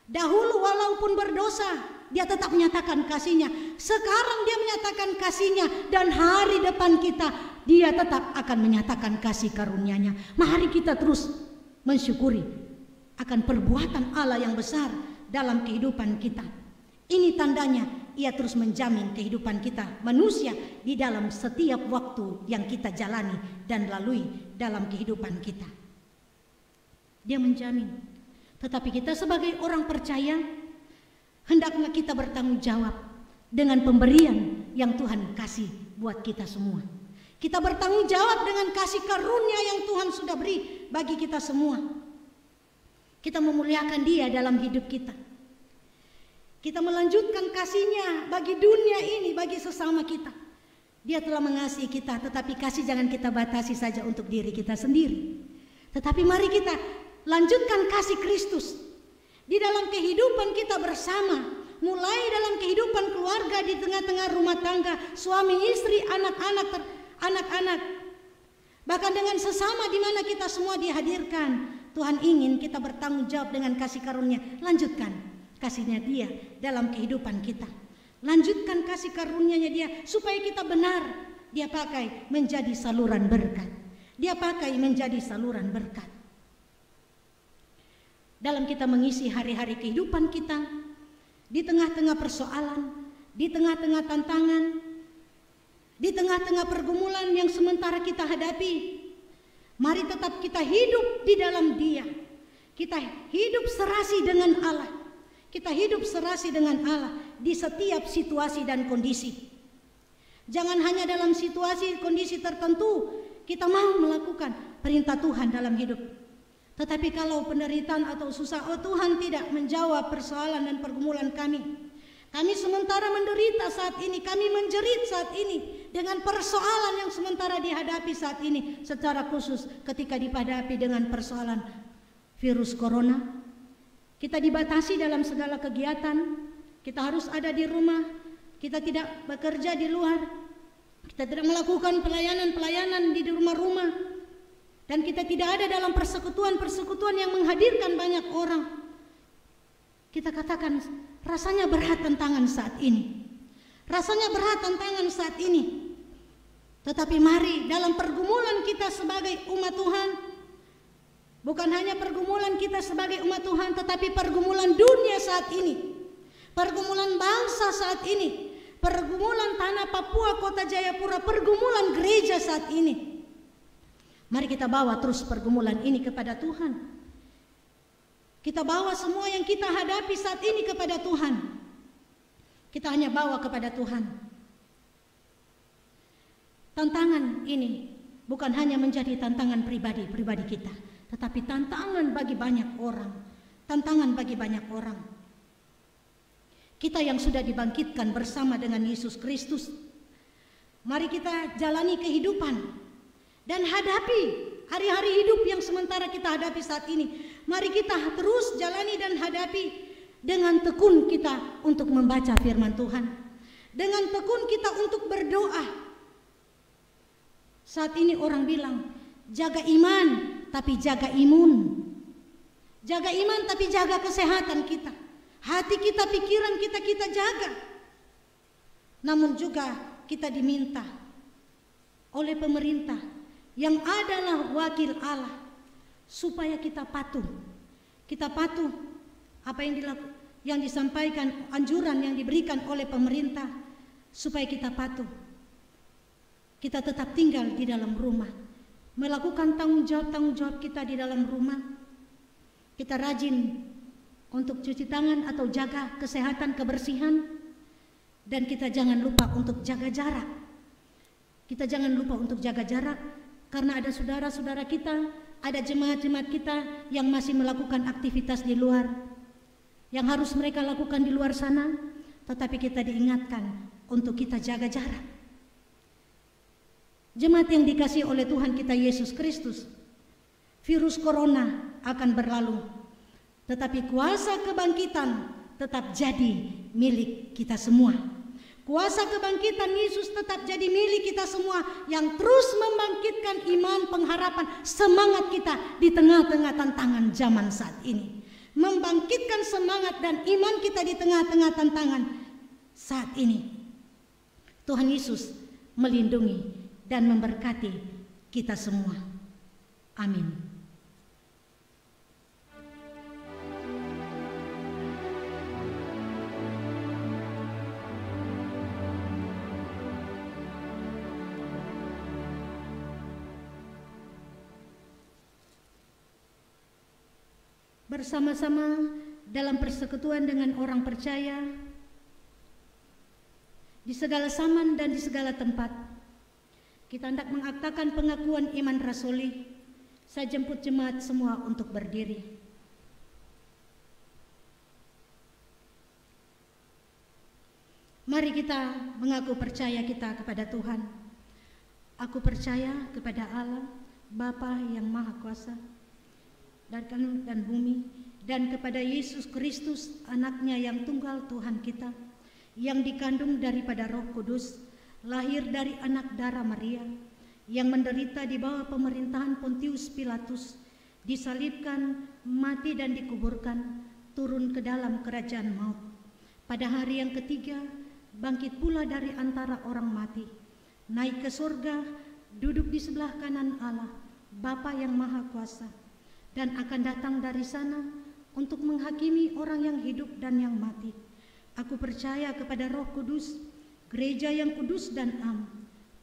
Dahulu walaupun berdosa, Dia tetap menyatakan kasih-Nya. Sekarang Dia menyatakan kasih-Nya, dan hari depan kita Dia tetap akan menyatakan kasih karunia-Nya. Mari kita terus mensyukuri akan perbuatan Allah yang besar dalam kehidupan kita. Ini tandanya Ia terus menjamin kehidupan kita manusia di dalam setiap waktu yang kita jalani dan lalui dalam kehidupan kita. Dia menjamin. Tetapi kita sebagai orang percaya, hendaknya kita bertanggung jawab dengan pemberian yang Tuhan kasih buat kita semua. Kita bertanggung jawab dengan kasih karunia yang Tuhan sudah beri bagi kita semua. Kita memuliakan Dia dalam hidup kita. Kita melanjutkan kasih-Nya bagi dunia ini, bagi sesama kita. Dia telah mengasihi kita, tetapi kasih jangan kita batasi saja untuk diri kita sendiri. Tetapi mari kita lanjutkan kasih Kristus di dalam kehidupan kita bersama, mulai dalam kehidupan keluarga, di tengah-tengah rumah tangga, suami istri, anak-anak, bahkan dengan sesama di mana kita semua dihadirkan. Tuhan ingin kita bertanggung jawab dengan kasih karunia. Lanjutkan kasih-Nya Dia dalam kehidupan kita. Lanjutkan kasih karunia-Nya Dia supaya kita benar Dia pakai menjadi saluran berkat. Dia pakai menjadi saluran berkat. Dalam kita mengisi hari-hari kehidupan kita, di tengah-tengah persoalan, di tengah-tengah tantangan, di tengah-tengah pergumulan yang sementara kita hadapi, mari tetap kita hidup di dalam Dia. Kita hidup serasi dengan Allah. Kita hidup serasi dengan Allah di setiap situasi dan kondisi. Jangan hanya dalam situasi kondisi tertentu kita mau melakukan perintah Tuhan dalam hidup. Tetapi kalau penderitaan atau susah, oh Tuhan tidak menjawab persoalan dan pergumulan kami. Kami sementara menderita saat ini, kami menjerit saat ini dengan persoalan yang sementara dihadapi saat ini, secara khusus ketika dihadapi dengan persoalan virus corona. Kita dibatasi dalam segala kegiatan, kita harus ada di rumah, kita tidak bekerja di luar, kita tidak melakukan pelayanan-pelayanan di rumah-rumah, dan kita tidak ada dalam persekutuan-persekutuan yang menghadirkan banyak orang. Kita katakan rasanya berat tantangan saat ini. Rasanya berat tantangan saat ini. Tetapi mari dalam pergumulan kita sebagai umat Tuhan, bukan hanya pergumulan kita sebagai umat Tuhan, tetapi pergumulan dunia saat ini, pergumulan bangsa saat ini, pergumulan tanah Papua, kota Jayapura, pergumulan gereja saat ini. Mari kita bawa terus pergumulan ini kepada Tuhan. Kita bawa semua yang kita hadapi saat ini kepada Tuhan. Kita hanya bawa kepada Tuhan. Tantangan ini bukan hanya menjadi tantangan pribadi kita, tetapi tantangan bagi banyak orang. Tantangan bagi banyak orang. Kita yang sudah dibangkitkan bersama dengan Yesus Kristus, mari kita jalani kehidupan dan hadapi hari-hari hidup yang sementara kita hadapi saat ini. Mari kita terus jalani dan hadapi dengan tekun kita untuk membaca firman Tuhan, dengan tekun kita untuk berdoa. Saat ini orang bilang, jaga iman tapi jaga imun. Jaga iman tapi jaga kesehatan kita. Hati kita, pikiran kita, kita jaga. Namun juga kita diminta oleh pemerintah, yang adalah wakil Allah, supaya kita patuh. Kita patuh apa yang disampaikan, anjuran yang diberikan oleh pemerintah, supaya kita patuh. Kita tetap tinggal di dalam rumah, melakukan tanggung jawab kita di dalam rumah. Kita rajin untuk cuci tangan atau jaga kesehatan, kebersihan, dan kita jangan lupa untuk jaga jarak. Kita jangan lupa untuk jaga jarak, karena ada saudara-saudara kita, ada jemaat-jemaat kita yang masih melakukan aktivitas di luar, yang harus mereka lakukan di luar sana, tetapi kita diingatkan untuk kita jaga jarak. Jemaat yang dikasihi oleh Tuhan kita Yesus Kristus, virus corona akan berlalu, tetapi kuasa kebangkitan tetap jadi milik kita semua. Kuasa kebangkitan Yesus tetap jadi milik kita semua, yang terus membangkitkan iman, pengharapan, semangat kita di tengah-tengah tantangan zaman saat ini. Membangkitkan semangat dan iman kita di tengah-tengah tantangan saat ini. Tuhan Yesus melindungi dan memberkati kita semua. Amin. Bersama-sama dalam persekutuan dengan orang percaya di segala zaman dan di segala tempat, kita hendak mengaktakan pengakuan iman rasuli. Saya jemput jemaat semua untuk berdiri. Mari kita mengaku percaya kita kepada Tuhan. Aku percaya kepada Allah, Bapa yang Maha Kuasa, dan bumi, dan kepada Yesus Kristus, anaknya yang tunggal Tuhan kita, yang dikandung daripada Roh Kudus, lahir dari anak darah Maria, yang menderita di bawah pemerintahan Pontius Pilatus, disalibkan, mati dan dikuburkan, turun ke dalam kerajaan maut. Pada hari yang ketiga, bangkit pula dari antara orang mati, naik ke surga, duduk di sebelah kanan Allah, Bapa yang Maha Kuasa, dan akan datang dari sana untuk menghakimi orang yang hidup dan yang mati. Aku percaya kepada Roh Kudus, gereja yang kudus dan am,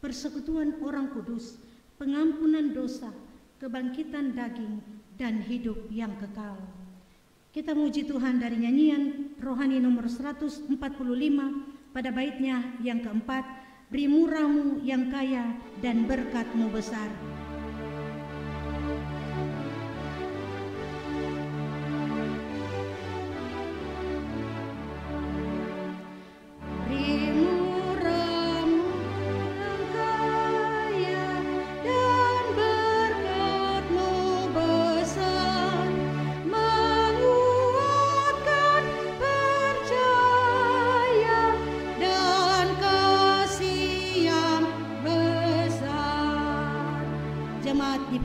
persekutuan orang kudus, pengampunan dosa, kebangkitan daging, dan hidup yang kekal. Kita muji Tuhan dari nyanyian rohani nomor 145 pada baitnya yang keempat, beri murahmu yang kaya dan berkat-Mu besar.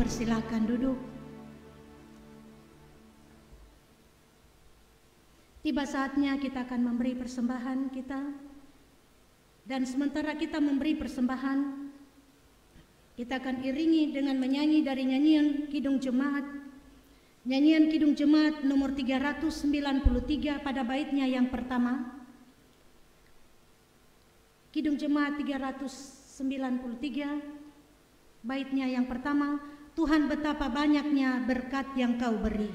Silakan duduk. Tiba saatnya kita akan memberi persembahan kita. Dan sementara kita memberi persembahan, kita akan iringi dengan menyanyi dari nyanyian Kidung Jemaat. Nyanyian Kidung Jemaat nomor 393 pada baitnya yang pertama. Kidung Jemaat 393 baitnya yang pertama. Tuhan, betapa banyaknya berkat yang Kau beri.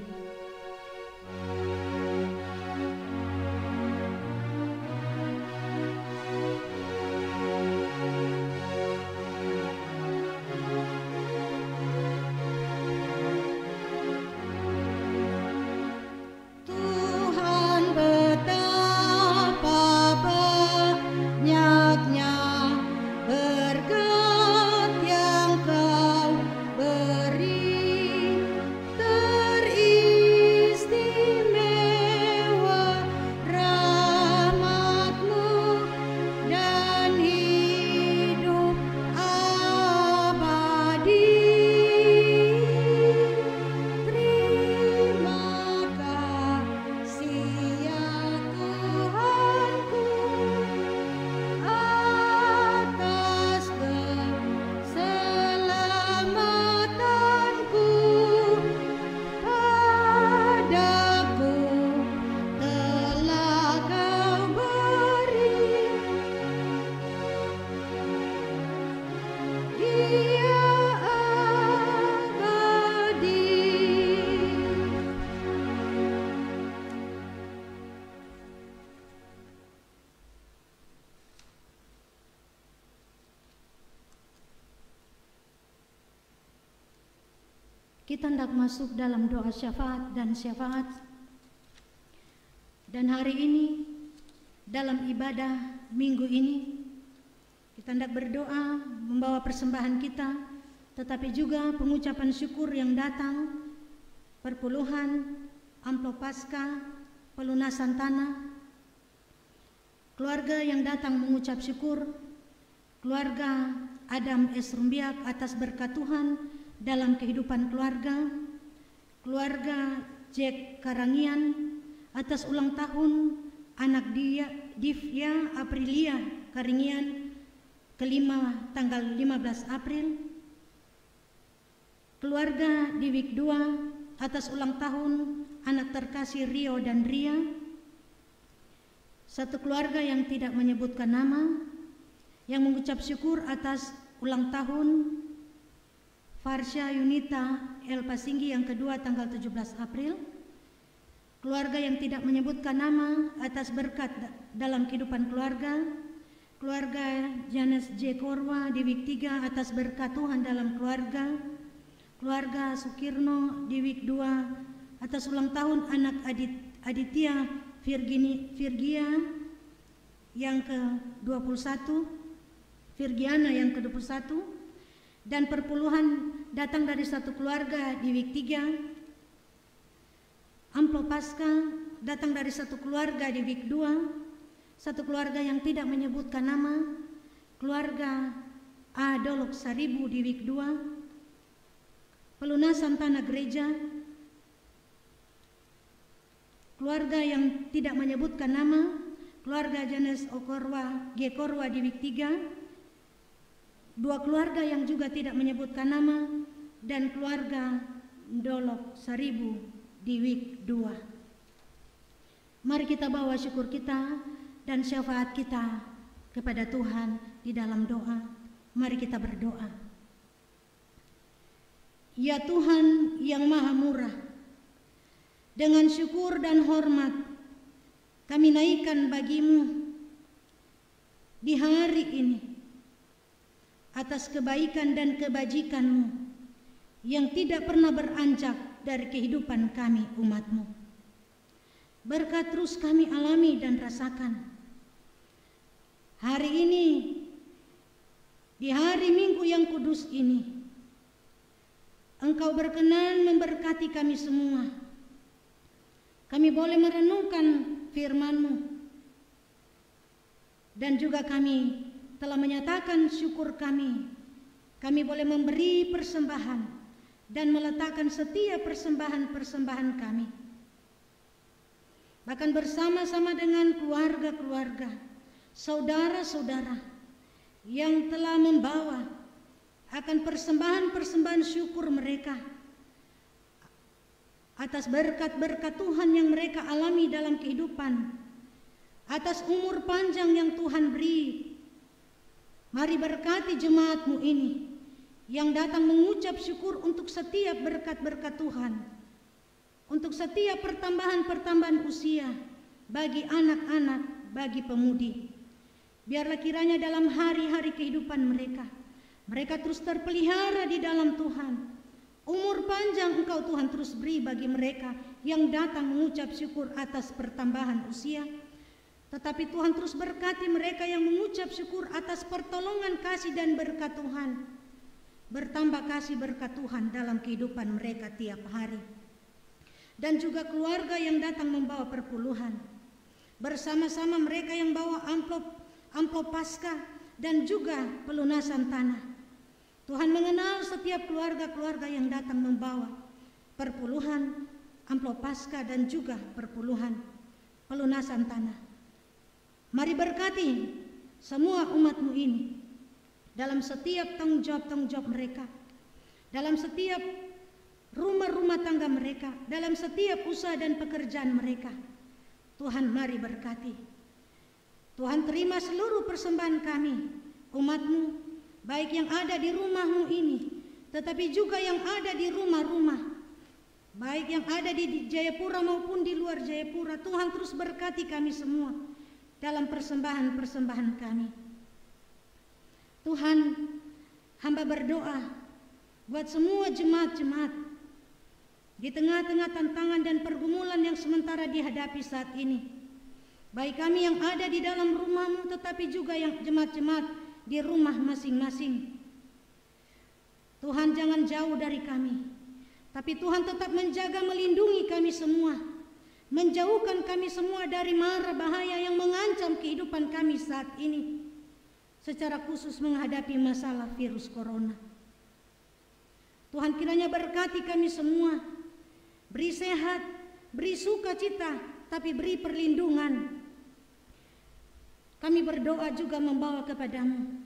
Teringat Kita hendak masuk dalam doa syafaat dan syafaat. Dan hari ini dalam ibadah minggu ini kita hendak berdoa membawa persembahan kita, tetapi juga pengucapan syukur yang datang, perpuluhan, amplop Paskah, pelunasan tanah. Keluarga yang datang mengucap syukur, keluarga Adam S. Rumbiak atas berkat Tuhan dalam kehidupan keluarga, keluarga Jack Karangian atas ulang tahun anak dia Divya Aprilia Karangian kelima tanggal 15 April, keluarga Diwik II atas ulang tahun anak terkasih Rio dan Ria. Satu keluarga yang tidak menyebutkan nama yang mengucap syukur atas ulang tahun Farsha Yunita El Pasinggi yang kedua tanggal 17 April. Keluarga yang tidak menyebutkan nama atas berkat dalam kehidupan keluarga. Keluarga Janes J. Korwa Diwik 3 atas berkat Tuhan dalam keluarga. Keluarga Sukirno Diwik 2 atas ulang tahun anak Aditya Virgia yang ke-21, Virgiana yang ke-21, dan perpuluhan datang dari satu keluarga Diwik 3. Amplop Paskah datang dari satu keluarga Diwik 2, satu keluarga yang tidak menyebutkan nama, keluarga A. Dolok Saribu Diwik 2. Pelunasan tanah gereja, keluarga yang tidak menyebutkan nama, keluarga Janes Okorwa G. Korwa Diwik 3. Dua keluarga yang juga tidak menyebutkan nama, dan keluarga Dolok Saribu Diwik 2. Mari kita bawa syukur kita dan syafaat kita kepada Tuhan di dalam doa. Mari kita berdoa. Ya Tuhan yang maha murah, dengan syukur dan hormat kami naikkan bagi-Mu di hari ini atas kebaikan dan kebajikan-Mu yang tidak pernah beranjak dari kehidupan kami umat-Mu. Berkat terus kami alami dan rasakan. Hari ini, di hari Minggu yang kudus ini, Engkau berkenan memberkati kami semua. Kami boleh merenungkan firman-Mu, dan juga kami telah menyatakan syukur kami. Kami boleh memberi persembahan dan meletakkan setiap persembahan-persembahan kami, bahkan bersama-sama dengan keluarga-keluarga, saudara-saudara yang telah membawa akan persembahan-persembahan syukur mereka atas berkat-berkat Tuhan yang mereka alami dalam kehidupan, atas umur panjang yang Tuhan beri. Mari berkati jemaat-Mu ini yang datang mengucap syukur untuk setiap berkat-berkat Tuhan, untuk setiap pertambahan-pertambahan usia bagi anak-anak, bagi pemudi. Biarlah kiranya dalam hari-hari kehidupan mereka, mereka terus terpelihara di dalam Tuhan. Umur panjang Engkau Tuhan terus beri bagi mereka yang datang mengucap syukur atas pertambahan usia. Tetapi Tuhan terus berkati mereka yang mengucap syukur atas pertolongan kasih dan berkat Tuhan. Bertambah kasih berkat Tuhan dalam kehidupan mereka tiap hari. Dan juga keluarga yang datang membawa perpuluhan. Bersama-sama mereka yang bawa amplop Paskah dan juga pelunasan tanah. Tuhan mengenal setiap keluarga-keluarga yang datang membawa perpuluhan, amplop Paskah dan juga perpuluhan, pelunasan tanah. Mari berkati semua umat-Mu ini dalam setiap tanggung jawab mereka, dalam setiap rumah-rumah tangga mereka, dalam setiap usaha dan pekerjaan mereka. Tuhan mari berkati. Tuhan terima seluruh persembahan kami, umat-Mu, baik yang ada di rumah-Mu ini, tetapi juga yang ada di rumah-rumah, baik yang ada di Jayapura maupun di luar Jayapura. Tuhan terus berkati kami semua dalam persembahan-persembahan kami. Tuhan, hamba berdoa buat semua jemaat-jemaat di tengah-tengah tantangan dan pergumulan yang sementara dihadapi saat ini. Baik kami yang ada di dalam rumah-Mu, tetapi juga yang jemaat-jemaat di rumah masing-masing. Tuhan, jangan jauh dari kami, tapi Tuhan tetap menjaga, melindungi kami semua, menjauhkan kami semua dari mara bahaya yang mengancam kehidupan kami saat ini, secara khusus menghadapi masalah virus corona. Tuhan, kiranya berkati kami semua, beri sehat, beri sukacita, tapi beri perlindungan. Kami berdoa juga membawa kepadamu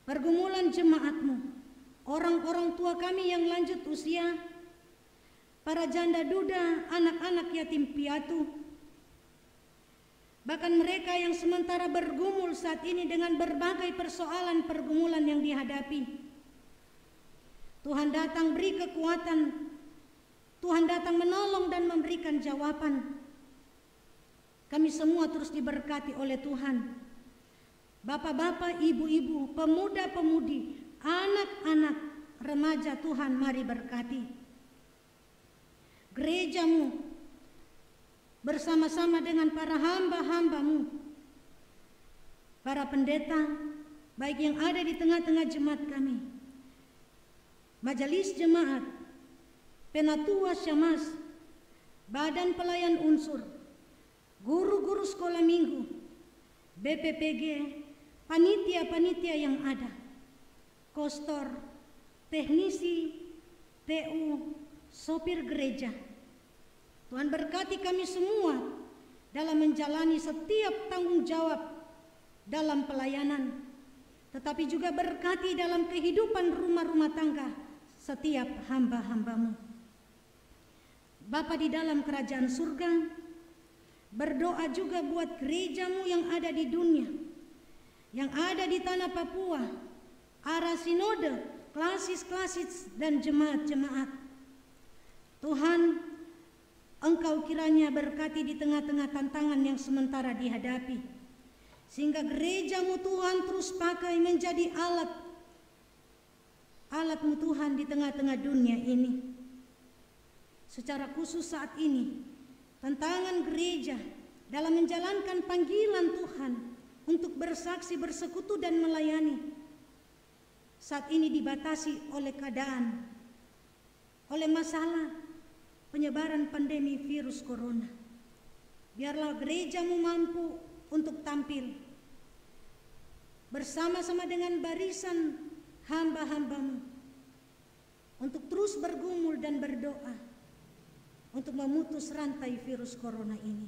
pergumulan jemaat-Mu, orang-orang tua kami yang lanjut usia, para janda duda, anak-anak yatim piatu, bahkan mereka yang sementara bergumul saat ini dengan berbagai persoalan pergumulan yang dihadapi. Tuhan datang beri kekuatan, Tuhan datang menolong dan memberikan jawaban. Kami semua terus diberkati oleh Tuhan. Bapak-bapak, ibu-ibu, pemuda-pemudi, anak-anak, remaja, Tuhan mari berkati. Gereja-Mu bersama-sama dengan para hamba-hamba-Mu, para pendeta, baik yang ada di tengah-tengah jemaat kami, majelis jemaat, penatua syamas, badan pelayan unsur, guru-guru sekolah minggu, BPPG, panitia-panitia yang ada, kostor, teknisi, TU, sopir gereja. Tuhan berkati kami semua dalam menjalani setiap tanggung jawab dalam pelayanan, tetapi juga berkati dalam kehidupan rumah-rumah tangga setiap hamba-hamba-Mu. Bapa di dalam kerajaan surga, berdoa juga buat gereja-Mu yang ada di dunia, yang ada di tanah Papua, arah sinode, klasis-klasis dan jemaat-jemaat. Tuhan, Engkau kiranya berkati di tengah-tengah tantangan yang sementara dihadapi, sehingga gereja-Mu Tuhan terus pakai menjadi alat-Mu Tuhan di tengah-tengah dunia ini. Secara khusus saat ini, tantangan gereja dalam menjalankan panggilan Tuhan untuk bersaksi, bersekutu dan melayani saat ini dibatasi oleh keadaan, oleh masalah penyebaran pandemi virus corona. Biarlah gereja-Mu mampu untuk tampil bersama-sama dengan barisan hamba-hamba-Mu untuk terus bergumul dan berdoa untuk memutus rantai virus corona ini.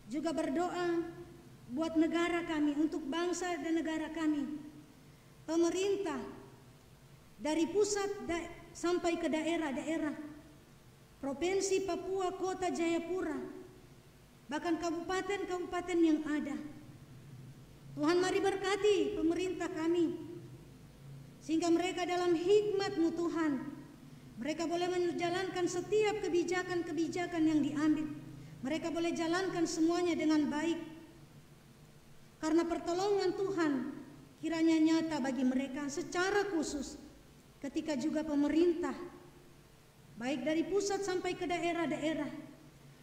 Juga berdoa buat negara kami, untuk bangsa dan negara kami, pemerintah dari pusat sampai ke daerah-daerah, Provinsi Papua, Kota Jayapura, bahkan kabupaten-kabupaten yang ada. Tuhan mari berkati pemerintah kami, sehingga mereka dalam hikmat-Mu Tuhan, mereka boleh menjalankan setiap kebijakan-kebijakan yang diambil. Mereka boleh jalankan semuanya dengan baik. Karena pertolongan Tuhan kiranya nyata bagi mereka secara khusus ketika juga pemerintah, baik dari pusat sampai ke daerah-daerah,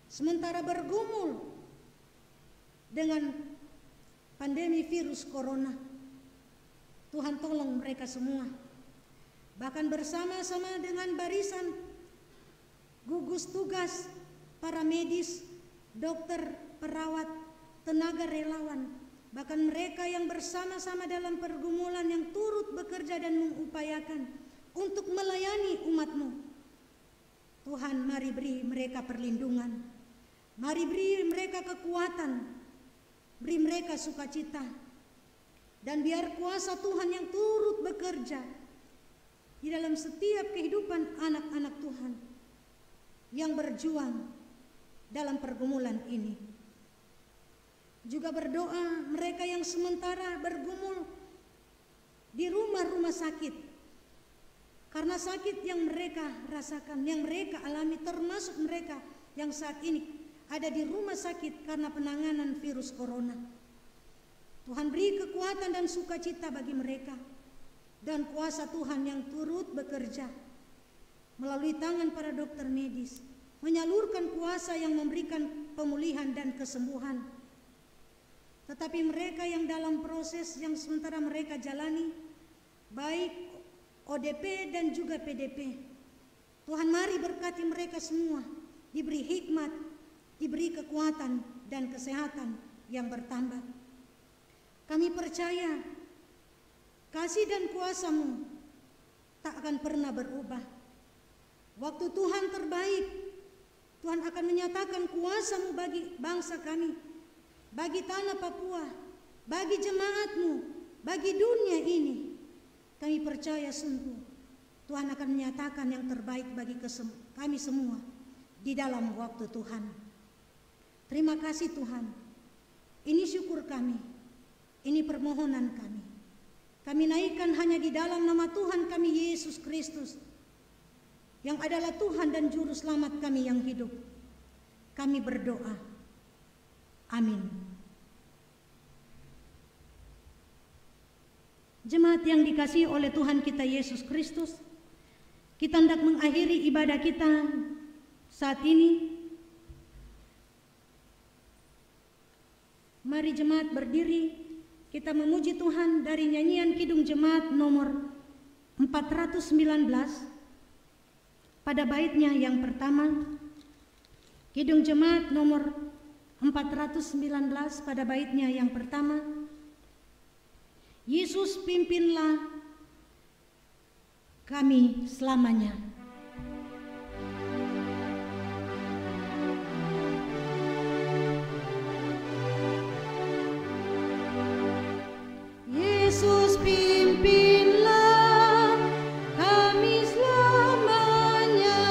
sementara bergumul dengan pandemi virus corona. Tuhan tolong mereka semua. Bahkan bersama-sama dengan barisan gugus tugas, para medis, dokter, perawat, tenaga relawan, bahkan mereka yang bersama-sama dalam pergumulan yang turut bekerja dan mengupayakan untuk melayani umat-Mu. Tuhan, mari beri mereka perlindungan, mari beri mereka kekuatan, beri mereka sukacita, dan biar kuasa Tuhan yang turut bekerja di dalam setiap kehidupan anak-anak Tuhan yang berjuang dalam pergumulan ini. Juga berdoa mereka yang sementara bergumul di rumah-rumah sakit, karena sakit yang mereka rasakan, yang mereka alami, termasuk mereka yang saat ini ada di rumah sakit karena penanganan virus corona. Tuhan beri kekuatan dan sukacita bagi mereka, dan kuasa Tuhan yang turut bekerja melalui tangan para dokter medis, menyalurkan kuasa yang memberikan pemulihan dan kesembuhan. Tetapi mereka yang dalam proses yang sementara mereka jalani, baik ODP dan juga PDP, Tuhan mari berkati mereka semua, diberi hikmat, diberi kekuatan dan kesehatan yang bertambah. Kami percaya kasih dan kuasa-Mu tak akan pernah berubah. Waktu Tuhan terbaik, Tuhan akan menyatakan kuasa-Mu bagi bangsa kami, bagi tanah Papua, bagi jemaat-Mu, bagi dunia ini. Kami percaya sungguh Tuhan akan menyatakan yang terbaik bagi kami semua di dalam waktu Tuhan. Terima kasih Tuhan. Ini syukur kami, ini permohonan kami. Kami naikkan hanya di dalam nama Tuhan kami Yesus Kristus, yang adalah Tuhan dan Juru Selamat kami yang hidup. Kami berdoa. Amin. Jemaat yang dikasihi oleh Tuhan kita Yesus Kristus, kita hendak mengakhiri ibadah kita saat ini. Mari jemaat berdiri, kita memuji Tuhan dari nyanyian Kidung Jemaat nomor 419 pada baitnya yang pertama. Kidung Jemaat nomor 419 pada baitnya yang pertama. Yesus pimpinlah kami selamanya. Yesus pimpinlah kami selamanya,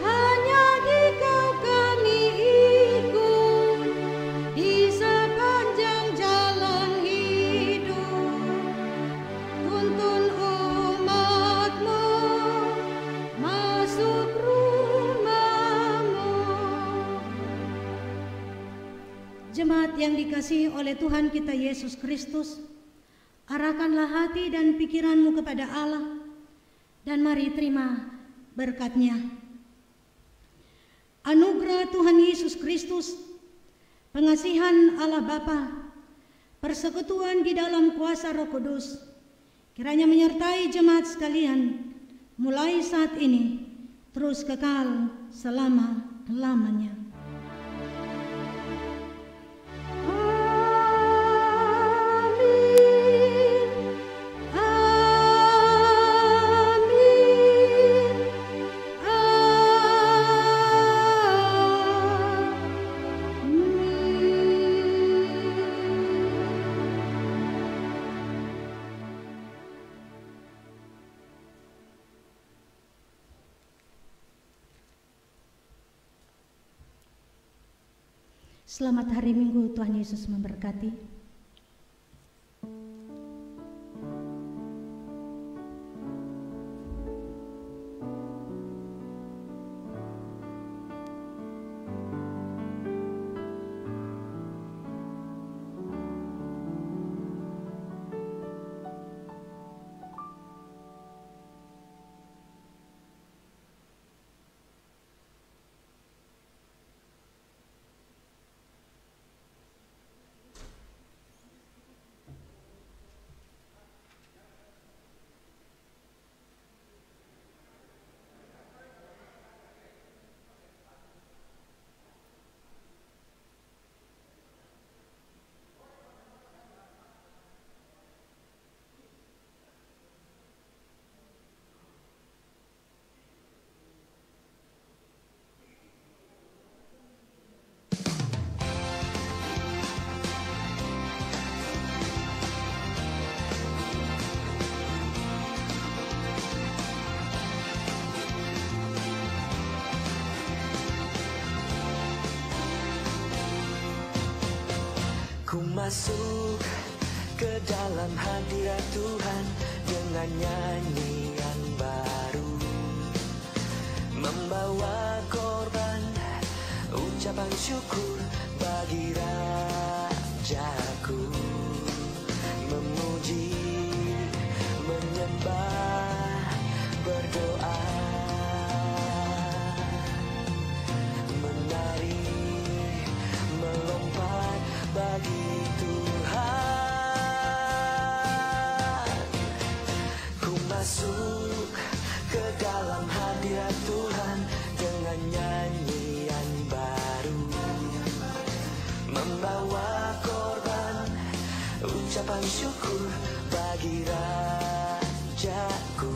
hanya Dikau kami ikut di sepanjang jalan hidup. Tuntun umat-Mu masuk rumah-Mu. Jemaat yang dikasihi oleh Tuhan kita Yesus Kristus, arahkanlah hati dan pikiranmu kepada Allah, dan mari terima berkat-Nya. Anugerah Tuhan Yesus Kristus, pengasihan Allah Bapa, persekutuan di dalam kuasa Roh Kudus, kiranya menyertai jemaat sekalian, mulai saat ini, terus kekal selama-lamanya. Selamat hari Minggu, Tuhan Yesus memberkati. Ku masuk ke dalam hadirat Tuhan dengan nyanyian baru, membawa korban ucapan syukur bagi Rajaku, memuji, menyembah, berdoa. bagi Tuhan. Ku masuk ke dalam hadirat Tuhan dengan nyanyian baru, membawa korban ucapan syukur bagi Rajaku,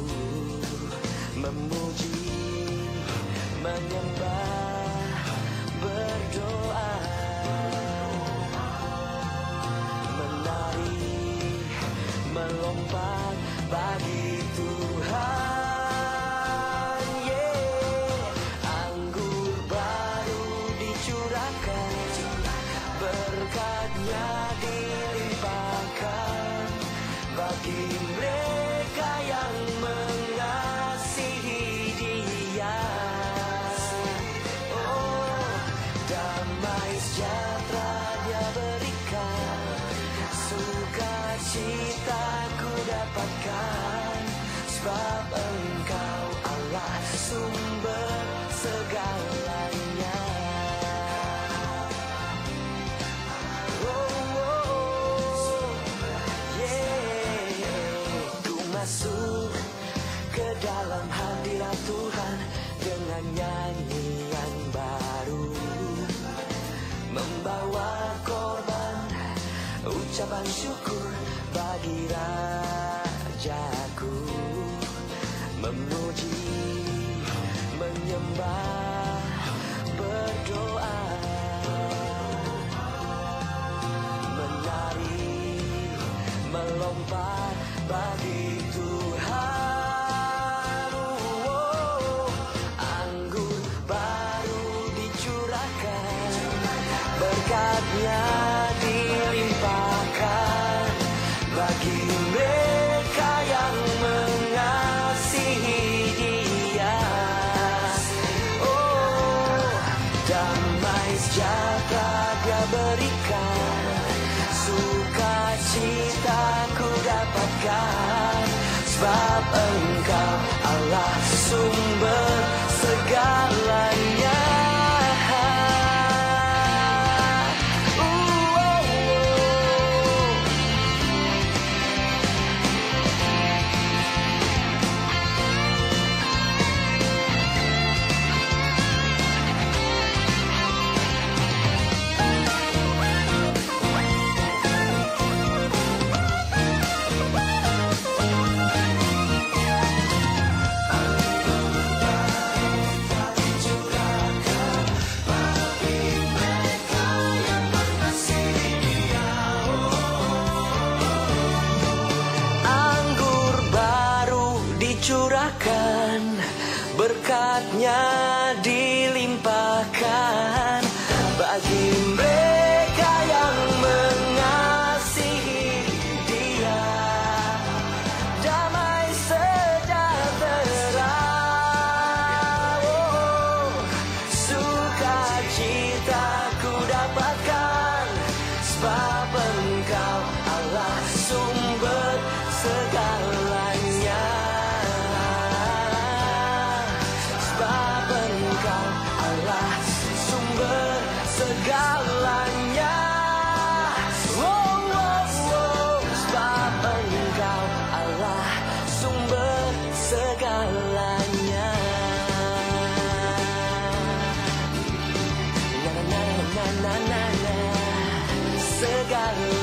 memuji, menyembah, berdoa, menari, melompat bagi Tuhan. Anggur baru dicurahkan, berkatnya dilimpahkan bagi mereka yang mengasihi Dia. Oh, damai sejahtera Dia berikan, sukacita ku dapatkan, sebab Engkau Allah sumber segalanya. Ku masuk ke dalam hadirat Tuhan dengan nyanyian baru, membawa korban ucapan syukur bagi Rajaku, memuji, menyembah, berdoa, menari, melompat bagi Tuhan. Anggur baru dicurahkan, berkatnya dilimpahkan bagi mereka yang mengasihi Dia. Oh, damai sejahtera Dia berikan, sukacita ku dapatkan, sebab Engkau Allah sumber segalanya. Curahkan, berkatnya dilimpahkan bagi mereka yang mengasihi Dia. Damai sejahtera, oh, sukacita ku dapatkan, sebab Engkau Allah sumber segalanya. Segalanya, oh, oh, oh, sebab Engkau Allah sumber segalanya. Na na na na na na, segalanya.